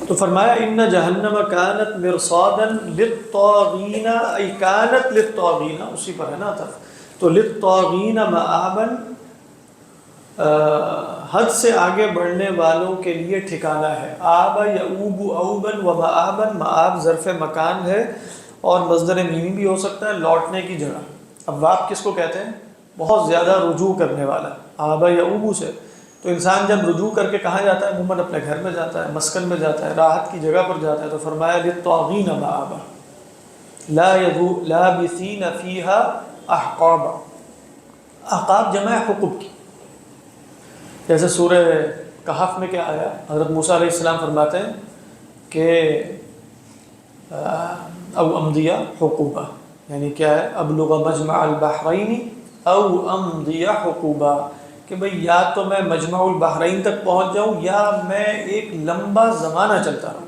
تو فرمایا ان جہنم کانت مرصادا للطاغین، ای کانت للطاغین، اسی پر ہے نا تھا، تو للطاغین مآبا، حد سے آگے بڑھنے والوں کے لیے ٹھکانہ ہے۔ آب یعوب اوبا و مآبا، مآب ظرف مکان ہے اور مصدر میمی بھی ہو سکتا ہے، لوٹنے کی جگہ۔ اب واپ کس کو کہتے ہیں؟ بہت زیادہ رجوع کرنے والا، آب یعوب سے، تو انسان جب رجوع کر کے کہاں جاتا ہے؟ عموماً اپنے گھر میں جاتا ہے، مسکن میں جاتا ہے، راحت کی جگہ پر جاتا ہے، تو فرمایا للطاغین مآبا لا لابثین فیہا احقابا، احقاب جمع حقب کی، جیسے سورہ کہف میں کیا آیا؟ حضرت موسیٰ علیہ السلام فرماتے ہیں کہ او امضی حقوبا، یعنی کیا ہے؟ ابلغ مجمع البحرین او امضی حقوبا، کہ بھئی یا تو میں مجمع البحرین تک پہنچ جاؤں یا میں ایک لمبا زمانہ چلتا رہوں۔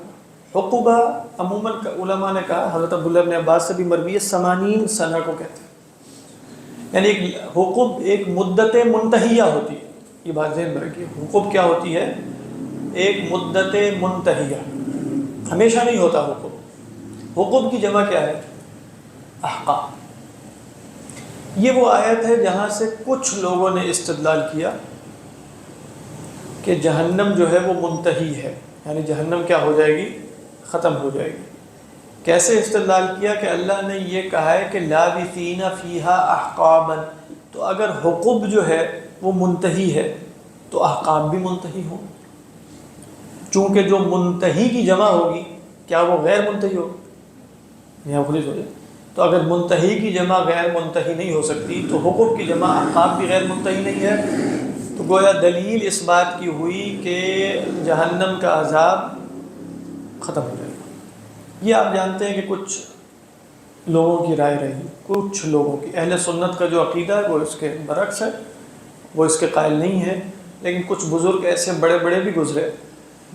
حقوبہ عموماً علماء نے کہا، حضرت عبداللہ ابن عباس سے بھی مروی ہے، 80 سنہ کو کہتے ہیں، یعنی ایک حقوب ایک مدت منتہیہ ہوتی ہے، یہ بات ذہن میں رکھیے، حقوب کیا ہوتی ہے؟ ایک مدت منتہیہ، ہمیشہ نہیں ہوتا حقوب۔ حقوب کی جمع کیا ہے؟ احقاب۔ یہ وہ آیت ہے جہاں سے کچھ لوگوں نے استدلال کیا کہ جہنم جو ہے وہ منتہی ہے، یعنی جہنم کیا ہو جائے گی؟ ختم ہو جائے گی۔ کیسے استدلال کیا کہ اللہ نے یہ کہا ہے کہ لابثین فیہا احقابا، تو اگر حقب جو ہے وہ منتہی ہے تو احقاب بھی منتہی ہوں، چونکہ جو منتہی کی جمع ہوگی کیا وہ غیر منتہی ہوگی؟ یہاں خود ہو جائے، تو اگر منتہی کی جمع غیر منتہی نہیں ہو سکتی تو حقب کی جمع احقاب بھی غیر منتہی نہیں ہے۔ تو گویا دلیل اس بات کی ہوئی کہ جہنم کا عذاب ختم ہو جائے گا۔ یہ آپ جانتے ہیں کہ کچھ لوگوں کی رائے رہی، کچھ لوگوں کی، اہل سنت کا جو عقیدہ ہے وہ اس کے برعکس ہے، وہ اس کے قائل نہیں ہے، لیکن کچھ بزرگ ایسے بڑے بڑے بھی گزرے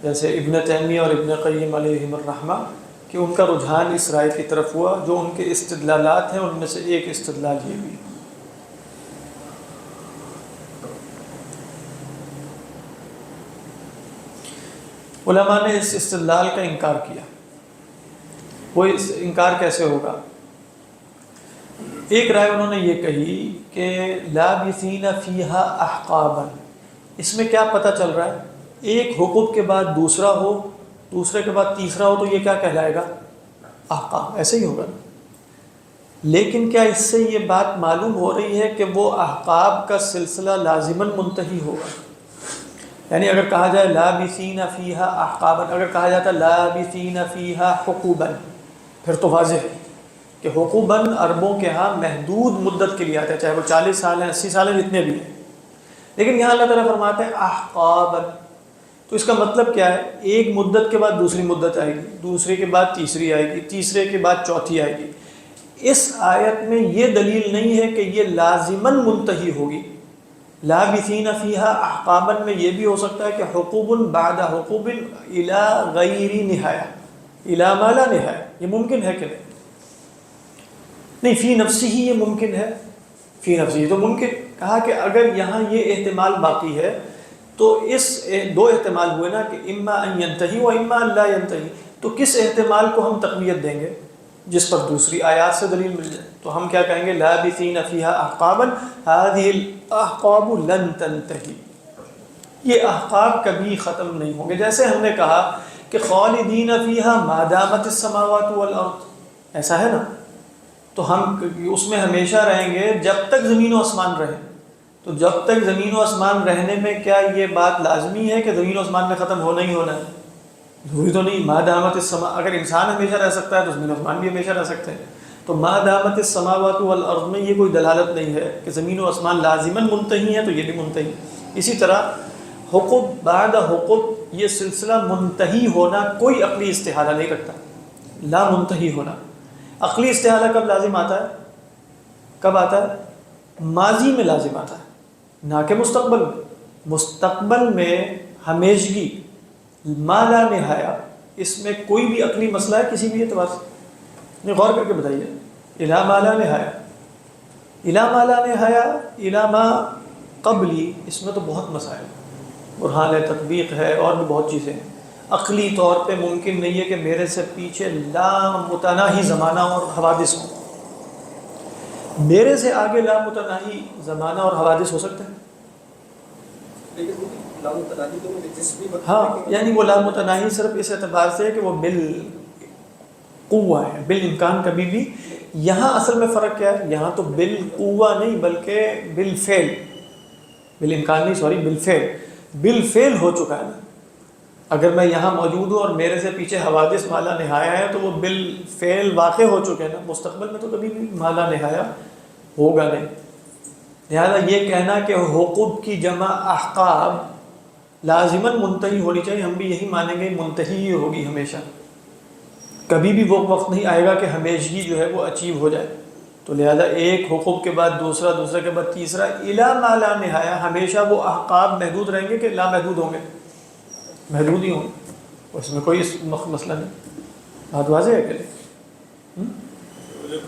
جیسے ابن تیمیہ اور ابن قیم علیہم الرحمہ کہ ان کا رجحان اس رائے کی طرف ہوا۔ جو ان کے استدلالات ہیں ان میں سے ایک استدلال یہ بھی ہے۔ علماء نے اس استدلال کا انکار کیا۔ وہ اس انکار کیسے ہوگا؟ ایک رائے انہوں نے یہ کہی کہ لابثین فیہا احقابا، اس میں کیا پتہ چل رہا ہے؟ ایک حقوق کے بعد دوسرا ہو، دوسرے کے بعد تیسرا ہو، تو یہ کیا کہلائے گا؟ احقاب، ایسے ہی ہوگا۔ لیکن کیا اس سے یہ بات معلوم ہو رہی ہے کہ وہ احقاب کا سلسلہ لازماً منتہی ہوگا؟ یعنی اگر کہا جائے لابثین فیہا احقابا، اگر کہا جاتا لابثین فیہا حقوبا، پھر تو واضح ہے کہ حقوبا عربوں کے ہاں محدود مدت کے لیے آتا ہے، چاہے وہ 40 سال ہیں، 80 سال ہیں، جتنے بھی ہیں۔ لیکن یہاں اللہ تعالیٰ فرماتے ہیں احقابا، تو اس کا مطلب کیا ہے؟ ایک مدت کے بعد دوسری مدت آئے گی، دوسرے کے بعد تیسری آئے گی، تیسرے کے بعد چوتھی آئے گی۔ اس آیت میں یہ دلیل نہیں ہے کہ یہ لازماً منتہی ہوگی۔ لابثین فیہا احقابا میں یہ بھی ہو سکتا ہے کہ حقوب بعد حقوب الی غیر نہایہ، الی ما لا نہایہ، یہ ممکن ہے کہ نہیں؟ فی نفسی ہی یہ ممکن ہے، فی نفسی تو ممکن کہا کہ اگر یہاں یہ احتمال باقی ہے تو اس دو احتمال ہوئے نا کہ اما ان ینتہی و اما ان لا ینتہی، تو کس احتمال کو ہم تقویت دیں گے؟ جس پر دوسری آیات سے دلیل مل جائے۔ تو ہم کیا کہیں گے؟ لابثین فیہا احقابا هذه الاحقاب لن تنتہی، یہ احقاب کبھی ختم نہیں ہوں گے۔ جیسے ہم نے کہا کہ خالدین فیہا ما دامت السماوات والارض، ایسا ہے نا، تو ہم اس میں ہمیشہ رہیں گے جب تک زمین و آسمان رہیں۔ تو جب تک زمین و آسمان رہنے میں کیا یہ بات لازمی ہے کہ زمین و آسمان میں ختم ہونا ہی ہونا ہے؟ ضروری تو نہیں۔ ما دامت السما، اگر انسان ہمیشہ رہ سکتا ہے تو زمین و آسمان بھی ہمیشہ رہ سکتے ہیں۔ تو ما دامت السماوات والارض میں یہ کوئی دلالت نہیں ہے کہ زمین و آسمان لازماً منتہی ہیں تو یہ بھی منتہی۔ اسی طرح حقوق بعد حقوق، یہ سلسلہ منتہی ہونا کوئی عقلی استحالہ نہیں رکھتا، لا منتہی ہونا۔ عقلی استحالہ کب لازم آتا ہے؟ کب آتا ہے؟ ماضی میں لازم آتا ہے، نہ کہ مستقبل میں۔ مستقبل میں ہمیشگی ما لا نہایہ، اس میں کوئی بھی عقلی مسئلہ ہے کسی بھی اعتبار سے؟ غور کر کے بتائیے۔ الی ما لا نہایہ، الی ما لا نہایہ، الی ما قبلی، اس میں تو بہت مسائل، برہان تطبیق ہے اور بھی بہت چیزیں ہیں۔ عقلی طور پہ ممکن نہیں ہے کہ میرے سے پیچھے لامتناہی زمانہ اور حوادث ہوں۔ میرے سے آگے لامتناہی زمانہ اور حوادث ہو سکتے ہیں؟ لیکن لامتناہی تو جس بھی وقت، ہاں، یعنی وہ لامتناہی صرف اس اعتبار سے ہے کہ وہ بالقوہ ہے، بالامکان کبھی بھی۔ یہاں اصل میں فرق کیا ہے؟ یہاں تو بالقوہ نہیں بلکہ بالفعل، بالامکان نہیں، سوری، بالفعل، بالفعل ہو چکا ہے نا۔ اگر میں یہاں موجود ہوں اور میرے سے پیچھے حوادث مالا نہایہ ہے تو وہ بالفعل واقع ہو چکے ہیں نا۔ مستقبل میں تو کبھی بھی مالا نہایہ ہوگا نہیں۔ لہذا یہ کہنا کہ حقوق کی جمع احقاب لازماً منتہی ہونی چاہیے، ہم بھی یہی مانیں گے، منتہی ہی ہوگی ہمیشہ، کبھی بھی وہ وقت نہیں آئے گا کہ ہمیشگی جو ہے وہ اچیو ہو جائے۔ تو لہذا ایک حقوق کے بعد دوسرا، دوسرے کے بعد تیسرا، الی ما لا نہایہ، ہمیشہ وہ احقاب محدود رہیں گے کہ لا محدود ہوں گے؟ محدود ہی ہوں گے، اس میں کوئی مسئلہ نہیں۔ بات واضح ہے کہ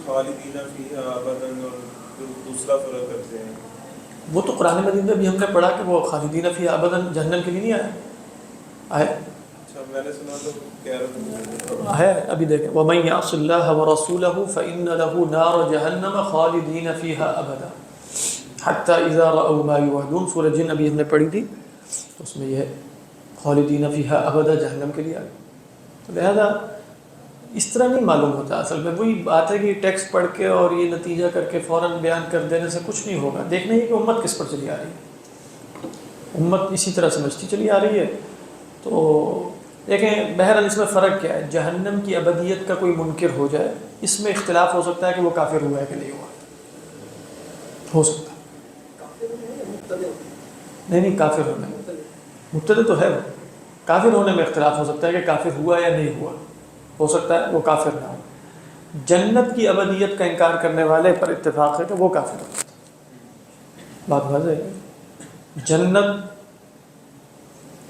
خالدین فیہا ابدا اور دوسرا فرق کرتے ہیں؟ وہ تو قرآن مجید میں بھی ہم نے پڑھا کہ وہ خالدین فیہا ابدا جہنم کے لیے نہیں آیا ہے۔ اچھا، میں نے سنا تو کہہ رہا ہے، ابھی دیکھیں وَمَن يَعْصِ اللَّهَ وَرَسُولَهُ فَإِنَّ لَهُ نَارَ جَهَنَّمَ خَالِدِينَ فِيهَا أَبَدًا حَتَّى إِذَا رَأَوْا مَا يُوعَدُونَ، سورہ جن ابھی ہم نے پڑھی تھی، اس میں یہ ہے خالدین فیہا ابدا جہنم کے لیے آ گئے. تو لہذا اس طرح نہیں معلوم ہوتا. اصل میں وہی بات ہے کہ ٹیکسٹ پڑھ کے اور یہ نتیجہ کر کے فوراً بیان کر دینے سے کچھ نہیں ہوگا. دیکھنا ہی کہ امت کس پر چلی آ رہی ہے. امت اسی طرح سمجھتی چلی آ رہی ہے. تو دیکھیں بہرحال اس میں فرق کیا ہے. جہنم کی ابدیت کا کوئی منکر ہو جائے اس میں اختلاف ہو سکتا ہے کہ وہ کافر ہوا ہے کہ نہیں ہوا. ہو سکتا ہے. نہیں کافر ہونے میں مبتدی تو ہے. وہ کافر ہونے میں اختلاف ہو سکتا ہے کہ کافر ہوا یا نہیں ہوا. ہو سکتا ہے وہ کافر نہ ہو. جنت کی ابدیت کا انکار کرنے والے پر اتفاق ہے کہ وہ کافر ہوتا ہے. بات واضح ہے. جنت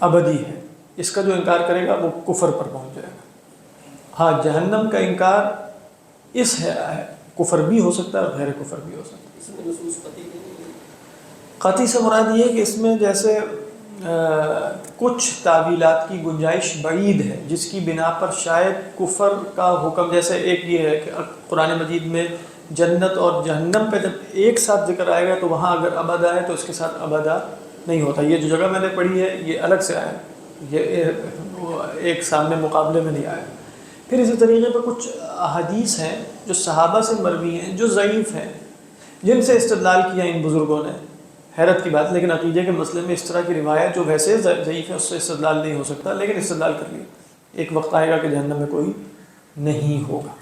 ابدی ہے, اس کا جو انکار کرے گا وہ کفر پر پہنچ جائے گا. ہاں جہنم کا انکار اس ہے کفر بھی ہو سکتا ہے اور غیر کفر بھی ہو سکتا ہے. اس میں نصوص قطعی نہیں ہے. قطعی سے مراد یہ ہے کہ اس میں جیسے کچھ تعویلات کی گنجائش بعید ہے جس کی بنا پر شاید کفر کا حکم, جیسے ایک یہ ہے کہ قرآن مجید میں جنت اور جہنم پہ جب ایک ساتھ ذکر آئے گا تو وہاں اگر ابدا ہے تو اس کے ساتھ ابدا نہیں ہوتا. یہ جو جگہ میں نے پڑھی ہے یہ الگ سے آیا, یہ ایک سامنے مقابلے میں نہیں آیا. پھر اسی طریقے پر کچھ احادیث ہیں جو صحابہ سے مروی ہیں جو ضعیف ہیں جن سے استدلال کیا ان بزرگوں نے. حیرت کی بات, لیکن عقیدے کے مسئلے میں اس طرح کی روایت جو ویسے ضعیف ہے اس سے استدلال نہیں ہو سکتا, لیکن استدلال کر لیا. ایک وقت آئے گا کہ جہنم میں کوئی نہیں ہوگا.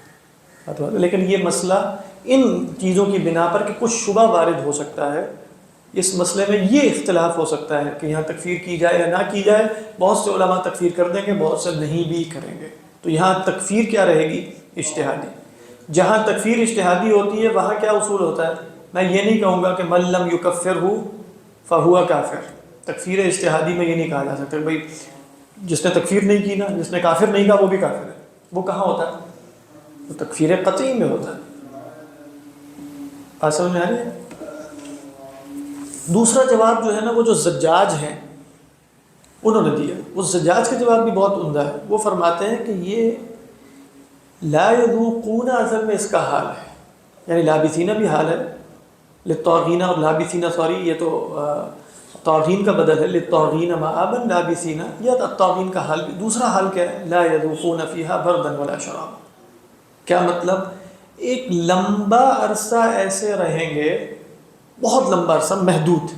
لیکن یہ مسئلہ ان چیزوں کی بنا پر کہ کچھ شبہ وارد ہو سکتا ہے, اس مسئلے میں یہ اختلاف ہو سکتا ہے کہ یہاں تکفیر کی جائے یا نہ کی جائے. بہت سے علماء تکفیر کر دیں گے, بہت سے نہیں بھی کریں گے. تو یہاں تکفیر کیا رہے گی؟ اجتہادی. جہاں تکفیر اجتہادی ہوتی ہے وہاں کیا اصول ہوتا ہے؟ میں یہ نہیں کہوں گا کہ من لم یکفر ہو فہو کافر. تکفیر اجتہادی میں یہ نہیں کہا جا سکتا بھائی جس نے تکفیر نہیں کی نا, جس نے کافر نہیں کہا وہ بھی کافر ہے. وہ کہاں ہوتا ہے؟ وہ تکفیر قطعی میں ہوتا ہے. بات سمجھ میں آ رہی ہے؟ دوسرا جواب جو ہے نا وہ جو زجاج ہیں انہوں نے دیا, اس زجاج کا جواب بھی بہت عمدہ ہے. وہ فرماتے ہیں کہ یہ لا یذوقون اصل میں اس کا حال ہے, یعنی لابثین بھی حال ہے للطاغین, اور لابثین سوری یہ تو طاغین کا بدل ہے, للطاغین مآبا لابثین, یا الطاغین کا حال بھی. دوسرا حال کیا ہے؟ لا یذوقون فیہا بردا ولا شرابا. کیا مطلب؟ ایک لمبا عرصہ ایسے رہیں گے, بہت لمبا عرصہ, محدود.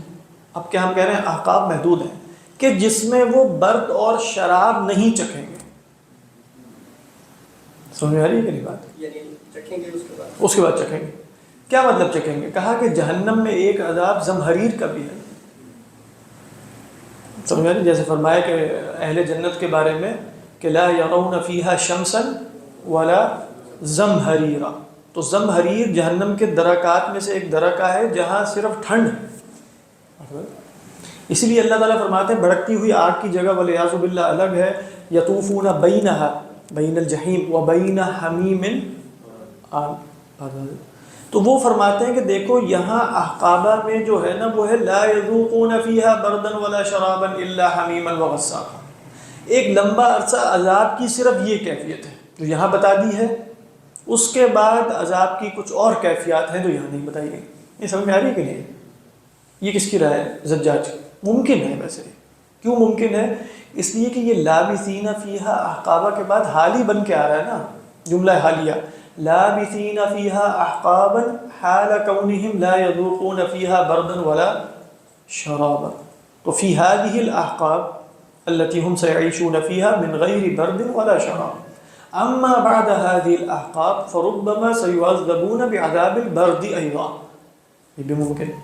اب کیا ہم کہہ رہے ہیں؟ احقاب محدود ہیں کہ جس میں وہ برد اور شراب نہیں چکھیں گے. سمجھ میں آ رہی ہے کہ نہیں بات؟ یعنی چکھیں گے اس کے بعد چکھیں گے. کیا مطلب چکھیں گے؟ کہا کہ جہنم میں ایک عذاب زمہریر کا بھی ہے. سمجھ میں آ رہی؟ جیسے فرمایا کہ اہل جنت کے بارے میں کہ لا یرون فیہا شمسا ولا زمہریرا. تو زمہریر جہنم کے درکات میں سے ایک درکہ ہے جہاں صرف ٹھنڈ ہے. اسی لیے اللہ تعالیٰ فرماتے ہیں بھڑکتی ہوئی آگ کی جگہ والعیاذ باللہ الگ ہے. یطوفون بینہا بین الجحیم و بین حمیم آن. تو وہ فرماتے ہیں کہ دیکھو یہاں احقابہ میں جو ہے نا وہ ہے لا یذوقون فیہا بردا ولا شرابا الا حمیما وغساقا. ایک لمبا عرصہ عذاب کی صرف یہ کیفیت ہے جو یہاں بتا دی ہے, اس کے بعد عذاب کی کچھ اور کیفیات ہیں جو یہاں نہیں بتائی گئی. یہ سمجھ میں آ رہی ہے کہ نہیں؟ یہ کس کی رائے ہے؟ زجاج. ممکن ہے ویسے. کیوں ممکن ہے؟ اس لیے کہ یہ لابثین فیہا احقابہ کے بعد حال ہی بن کے آ رہا ہے نا, جملہ حالیہ. لابثین فیہا احقابا حال کونہم لا یذوقون فیہا بردا ولا شرابا. تو فی هذه الاحقاب التي هم سيعيشون فيها من غير برد ولا شراب. اما بعد هذه الاحقاب فربما سيعذبون بعذاب البرد ايضا. یہ بھی ممکن.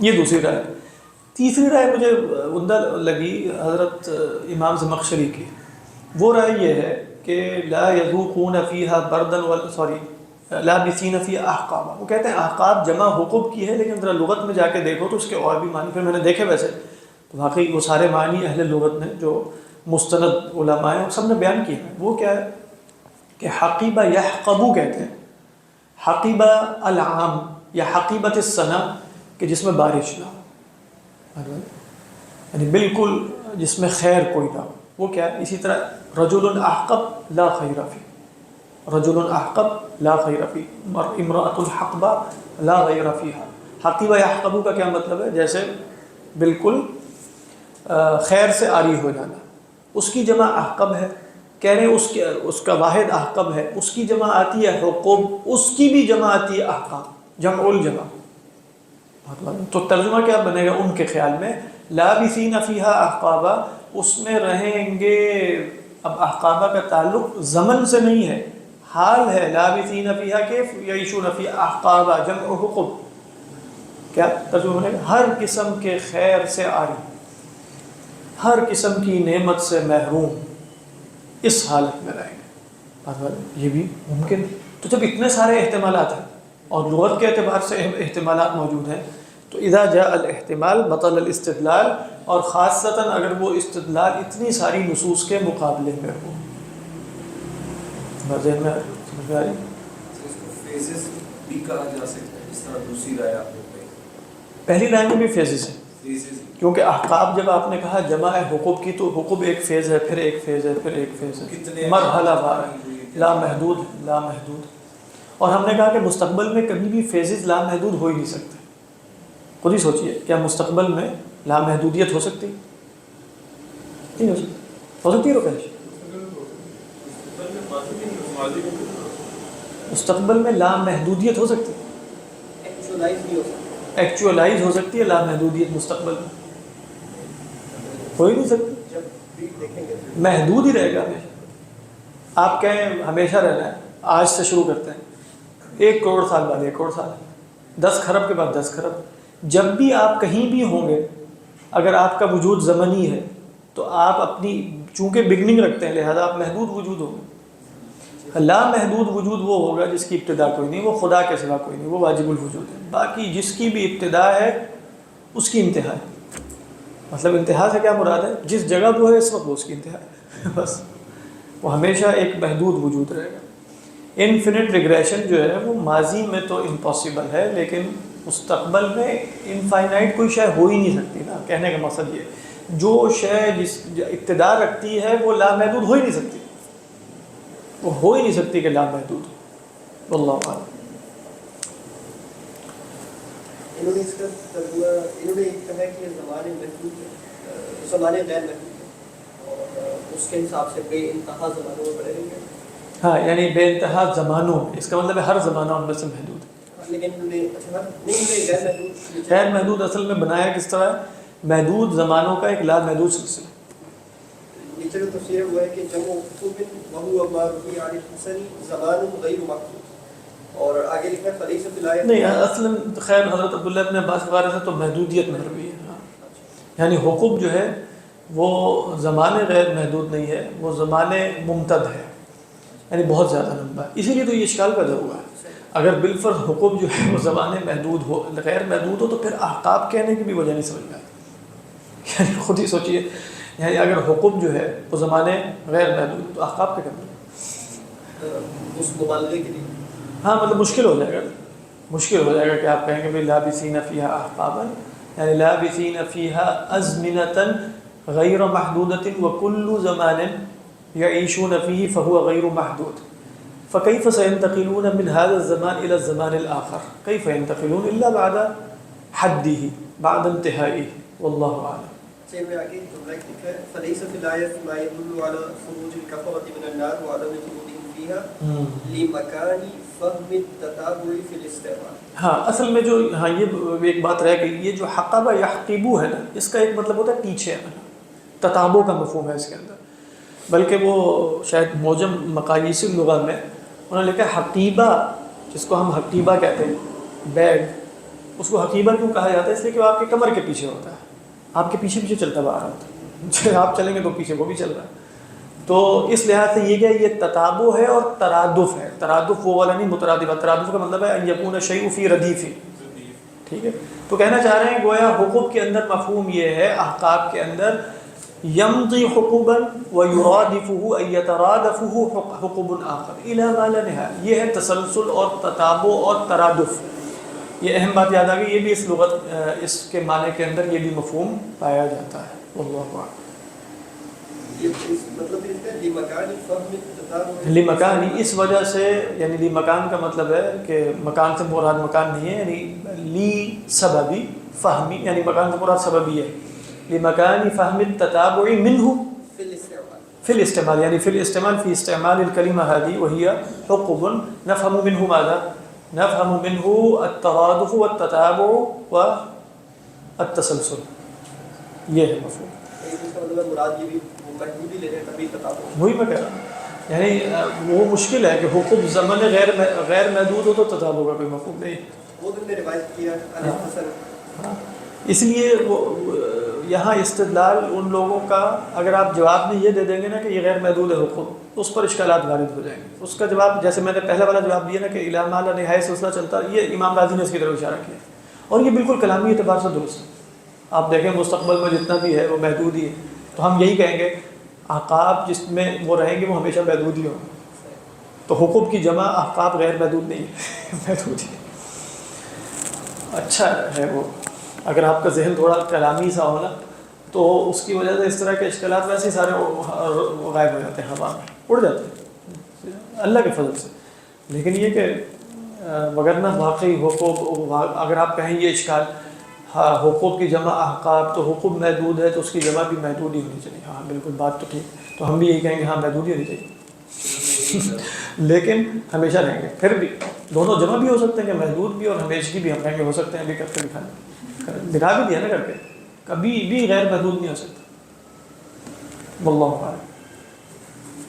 یہ دوسری رائے. تیسری رائے مجھے عمدہ لگی حضرت امام زمخشری کی. وہ رائے یہ ہے کہ لا یذوقون فیہا بردا ولا لابثین فیہا احقابا. وہ کہتے ہیں احقاب جمع حقوب کی ہے, لیکن ذرا لغت میں جا کے دیکھو تو اس کے اور بھی معنی, پھر میں نے دیکھے ویسے تو واقعی وہ سارے معنی اہل لغت نے جو مستند علماء ہیں سب نے بیان کیے ہیں. وہ کیا ہے کہ حقیبہ یحقبو کہتے ہیں. حقیبہ العام یا حقیبت السنہ کہ جس میں بارش نہ ہو, یعنی بالکل جس میں خیر کوئی نہ ہو. وہ کیا ہے؟ اسی طرح رجل احقب لا خیر فی, رجل احقب لا خیر فی, امرأۃ الحقبہ لا غیر فیہا. حقیبہ یحقبو کا کیا مطلب ہے؟ جیسے بالکل خیر سے عاری ہو جانا، اس کی جمع احقب ہے، کہہ رہے ہیں اس کا واحد احقب ہے، اس کی جمع آتی ہے حقوب، اس کی بھی جمع آتی ہے احقاب، جمع الجمع. تو ترجمہ کیا بنے گا ان کے خیال میں؟ لابثین فیہا احقابا، اس میں رہیں گے. اب احقابہ کا تعلق زمن سے نہیں ہے، حال ہے. لابثین فیہا کیف یعیشون فیہا احقابا جمع حقوب. کیا ترجمہ بنے گا؟ ہر قسم کے خیر سے عاری، ہر قسم کی نعمت سے محروم، اس حالت میں رہیں گے. یہ بھی ممکن. تو جب اتنے سارے احتمالات ہیں اور لغت کے اعتبار سے احتمالات موجود ہیں، تو اذا جاء الاحتمال بطل الاستدلال، اور خاصتاً اگر وہ استدلال اتنی ساری نصوص کے مقابلے میں ہو. ذہن میں سمجھ میں آ رہی؟ اس کو فیزز بھی کہا جا سکتا ہے، جس طرح دوسری رائے آپ نے کہی. پہلی رائے میں بھی فیزز ہیں، فیزز کیونکہ احقاب جب آپ نے کہا جمع ہے حقوق کی، تو حقوق ایک فیز ہے، پھر ایک فیز ہے، پھر ایک فیز ہے، کتنے مرحلہ وار، لامحدود لامحدود. اور ہم نے کہا کہ مستقبل میں کبھی بھی فیزز لامحدود ہو ہی نہیں سکتے. خود ہی سوچئے، کیا مستقبل میں لامحدودیت ہو سکتی؟ نہیں ہو سکتی. ہو سکتی ہے روکیش؟ مستقبل میں لامحدودیت ہو سکتی ہے، ایکچولائز بھی ہو سکتا ایکچولائز ہو سکتی ہے لامحدودیت مستقبل میں. ہو ہی نہیں سکتی، ہے جب بھی دیکھیں گے. محدود ہی رہے گا ہمیشہ. آپ کہیں ہمیشہ رہنا ہے، آج سے شروع کرتے ہیں، 1 کروڑ سال بعد 1 کروڑ سال، 10 خرب کے بعد 10 خرب. جب بھی آپ کہیں بھی ہوں گے، اگر آپ کا وجود زمنی ہے تو آپ اپنی چونکہ بگننگ رکھتے ہیں، لہذا آپ محدود وجود ہوں گے. لامحدود وجود وہ ہوگا جس کی ابتدا کوئی نہیں، وہ خدا کے سوا کوئی نہیں، وہ واجب الوجود ہے. باقی جس کی بھی ابتدا ہے اس کی انتہا ہے. مطلب انتہا سے کیا مراد ہے؟ جس جگہ وہ ہے اس وقت وہ اس کی انتہا ہے. بس وہ ہمیشہ ایک محدود وجود رہے گا. انفینٹ ریگریشن جو ہے وہ ماضی میں تو امپاسبل ہے، لیکن مستقبل میں انفائنائٹ کوئی شے ہو ہی نہیں سکتی نا. کہنے کا مقصد یہ، جو شے جس ابتدا رکھتی ہے وہ لامحدود ہو ہی نہیں سکتی، وہ ہو ہی نہیں سکتی کہ لامحدود ہو. واللہ اعلم. انہوں نے اس کا ترجمہ، انہوں نے ایک کہا کہ زمانے محدود ہے، زمانے غیر محدود ہے، اور اس کے حساب سے بے انتہا زمانوں میں پڑے رہیں گے. ہاں، یعنی بے انتہا زمانوں، اس کا مطلب ہے ہر زمانہ ان میں سے محدود ہے. لیکن انہوں نے اچھا نہیں، غیر محدود، غیر محدود اصل میں بنایا کس طرح ہے؟ محدود زمانوں کا ایک لامحدود سلسلہ. نیچے کا تفسیر ہوا ہے کہ جمع خطوب وہو ما روی عن الحسن زمان غیر محدود، اور آگے لکھا ہے فلیس فی الآیت. نہیں، اصل خیر حضرت عبداللہ ابن عباس وغیرہ سے تو محدودیت مروی ہے. ہاں، یعنی حقوق جو ہے وہ زمانے غیر محدود نہیں ہے، وہ زمانے ممتد ہے، یعنی بہت زیادہ لمبا ہے. اسی لیے تو یہ اشکال پیدا ہوا ہے. اگر بالفرض حقوق جو ہے وہ زمانے محدود ہو، غیر محدود ہو، تو پھر احقاب کہنے کی بھی وجہ نہیں سمجھ میں آتی. یعنی خود ہی سوچئے، یعنی اگر حقوق جو ہے وہ زمانے غیر محدود تو احقاب کیا کرنا؟ اس مبالغے کے لیے ہاں، مطلب مشکل ہو جائے گا، مشکل ہو جائے گا کہ آپ کہیں کہ بھئی لابثین فیہا احقابا، یعنی لابثین فیہا ازمنۃ غیر محدودۃ وکل زمان یعیشون فیہ فہو غیر محدود. فکیف سینتقلون من هذا الزمان الى الزمان الآخر کیف ینتقلون الا بعد حدہ بعد انتہائہ. واللہ اعلم. سے میں آگے جملہ لکھا ہے فلیس فی الآیت ما يدل على خروج الکفرۃ من النار وعدم خروجهم فیہا لمکان فهم التتابع فی الاستعمال. ہاں، اصل میں جو یہ ایک بات رہ گئی، یہ جو حقبہ یحقبو ہے نا، اس کا ایک مطلب ہوتا ہے پیچھے آنا، تتابع کا مفہوم ہے اس کے اندر. بلکہ وہ شاید موجم مقاییس اللغہ میں انہوں نے لکھا حقیبہ، جس کو ہم حقیبہ کہتے ہیں، بیگ، اس کو حقیبہ کیوں کہا جاتا ہے؟ اس لیے کہ وہ آپ کے کمر کے پیچھے ہوتا ہے، آپ کے پیچھے پیچھے چلتا ہوا آ رہا ہوتا ہے. آپ چلیں گے تو پیچھے وہ بھی چل رہا ہے. تو اس لحاظ سے یہ کہ یہ تتابع ہے اور ترادف ہے. ترادف وہ والا نہیں مترادفہ، ترادف کا مطلب ہے ان یکون الشیء فی ردیف. ٹھیک ہے، تو کہنا چاہ رہے ہیں گویا حقوق کے اندر مفہوم یہ ہے، احقاب کے اندر یمضی حقوبا ویرادفہ ای یترادفہ حقوب آخر الی ما لا نہایہ. یہ ہے تسلسل اور تتابع اور ترادف. یہ اہم بات یاد آ گئی، یہ بھی اس لغت، اس کے معنی کے اندر یہ بھی مفہوم پایا جاتا ہے. واللہ اعلم. مطلب اس کا لمکان فهم التتابع، لمکان، اس وجہ سے، یعنی لمکان کا مطلب ہے کہ مکان سے مراد مکان نہیں ہے، یعنی لی سببی فہمی، یعنی مکان سے مراد سببی ہے. لمكان فهم التتابع منه في الاستعمال. في الاستعمال، يعني في الاستعمال، في استعمال الكلمة هذه وهي حقوق نفهم منه ماذا؟ نفهم منه الترادف والتتابع والتسلسل. یہ ہے مفہوم. اس کا مطلب مراد یہ بھی وہ محدود ہی لے رہے ہیں تبھی تطابق. وہی میں کہہ رہا ہوں، یعنی وہ مشکل ہے کہ حقوق زمن غیر محدود ہو تو تتابع کا کوئی مفہوم نہیں. وہ تو نے روایت کیا الحسن. اس لیے وہ یہاں استدلال ان لوگوں کا، اگر آپ جواب میں یہ دے دیں گے نا کہ یہ غیر محدود ہے حقوق، تو اس پر اشکالات وارد ہو جائیں گے. اس کا جواب جیسے میں نے پہلا والا جواب دیا نا کہ الی ما لا نہایت سلسلہ چلتا، یہ امام راضی نے اس کی طرف اشارہ کیا اور یہ بالکل کلامی اعتبار سے درست ہے. آپ دیکھیں مستقبل میں جتنا بھی ہے وہ محدود ہی ہے، تو ہم یہی کہیں گے احقاب جس میں وہ رہیں گے وہ ہمیشہ محدود ہی ہوں گے. تو حقوق کی جمع احقاب غیر محدود نہیں ہے، محدود ہی. اچھا ہے وہ، اگر آپ کا ذہن تھوڑا کلامی سا ہو نا تو اس کی وجہ سے اس طرح کے اشکالات ویسے ہی سارے غائب ہو جاتے ہیں، ہوا میں اڑ جاتے ہیں اللہ کے فضل سے. لیکن یہ کہ وگرنہ واقعی حقوق، اگر آپ کہیں یہ اشکال حقوق کی جمع احقاب، تو حقوق محدود ہے تو اس کی جمع بھی محدود ہی ہونی چاہیے. ہاں بالکل بات تو ٹھیک، تو ہم بھی یہی کہیں گے ہاں محدود ہی ہونی چاہیے. لیکن ہمیشہ رہیں گے، پھر بھی دونوں جمع بھی ہو سکتے ہیں کہ محدود بھی، اور ہمیشگی بھی ہم رہیں گے، ہو سکتے ہیں ابھی کر کے دکھا بھی دیا نا کر کے، کبھی بھی غیر محدود نہیں ہو سکتا. واللہ اعلم.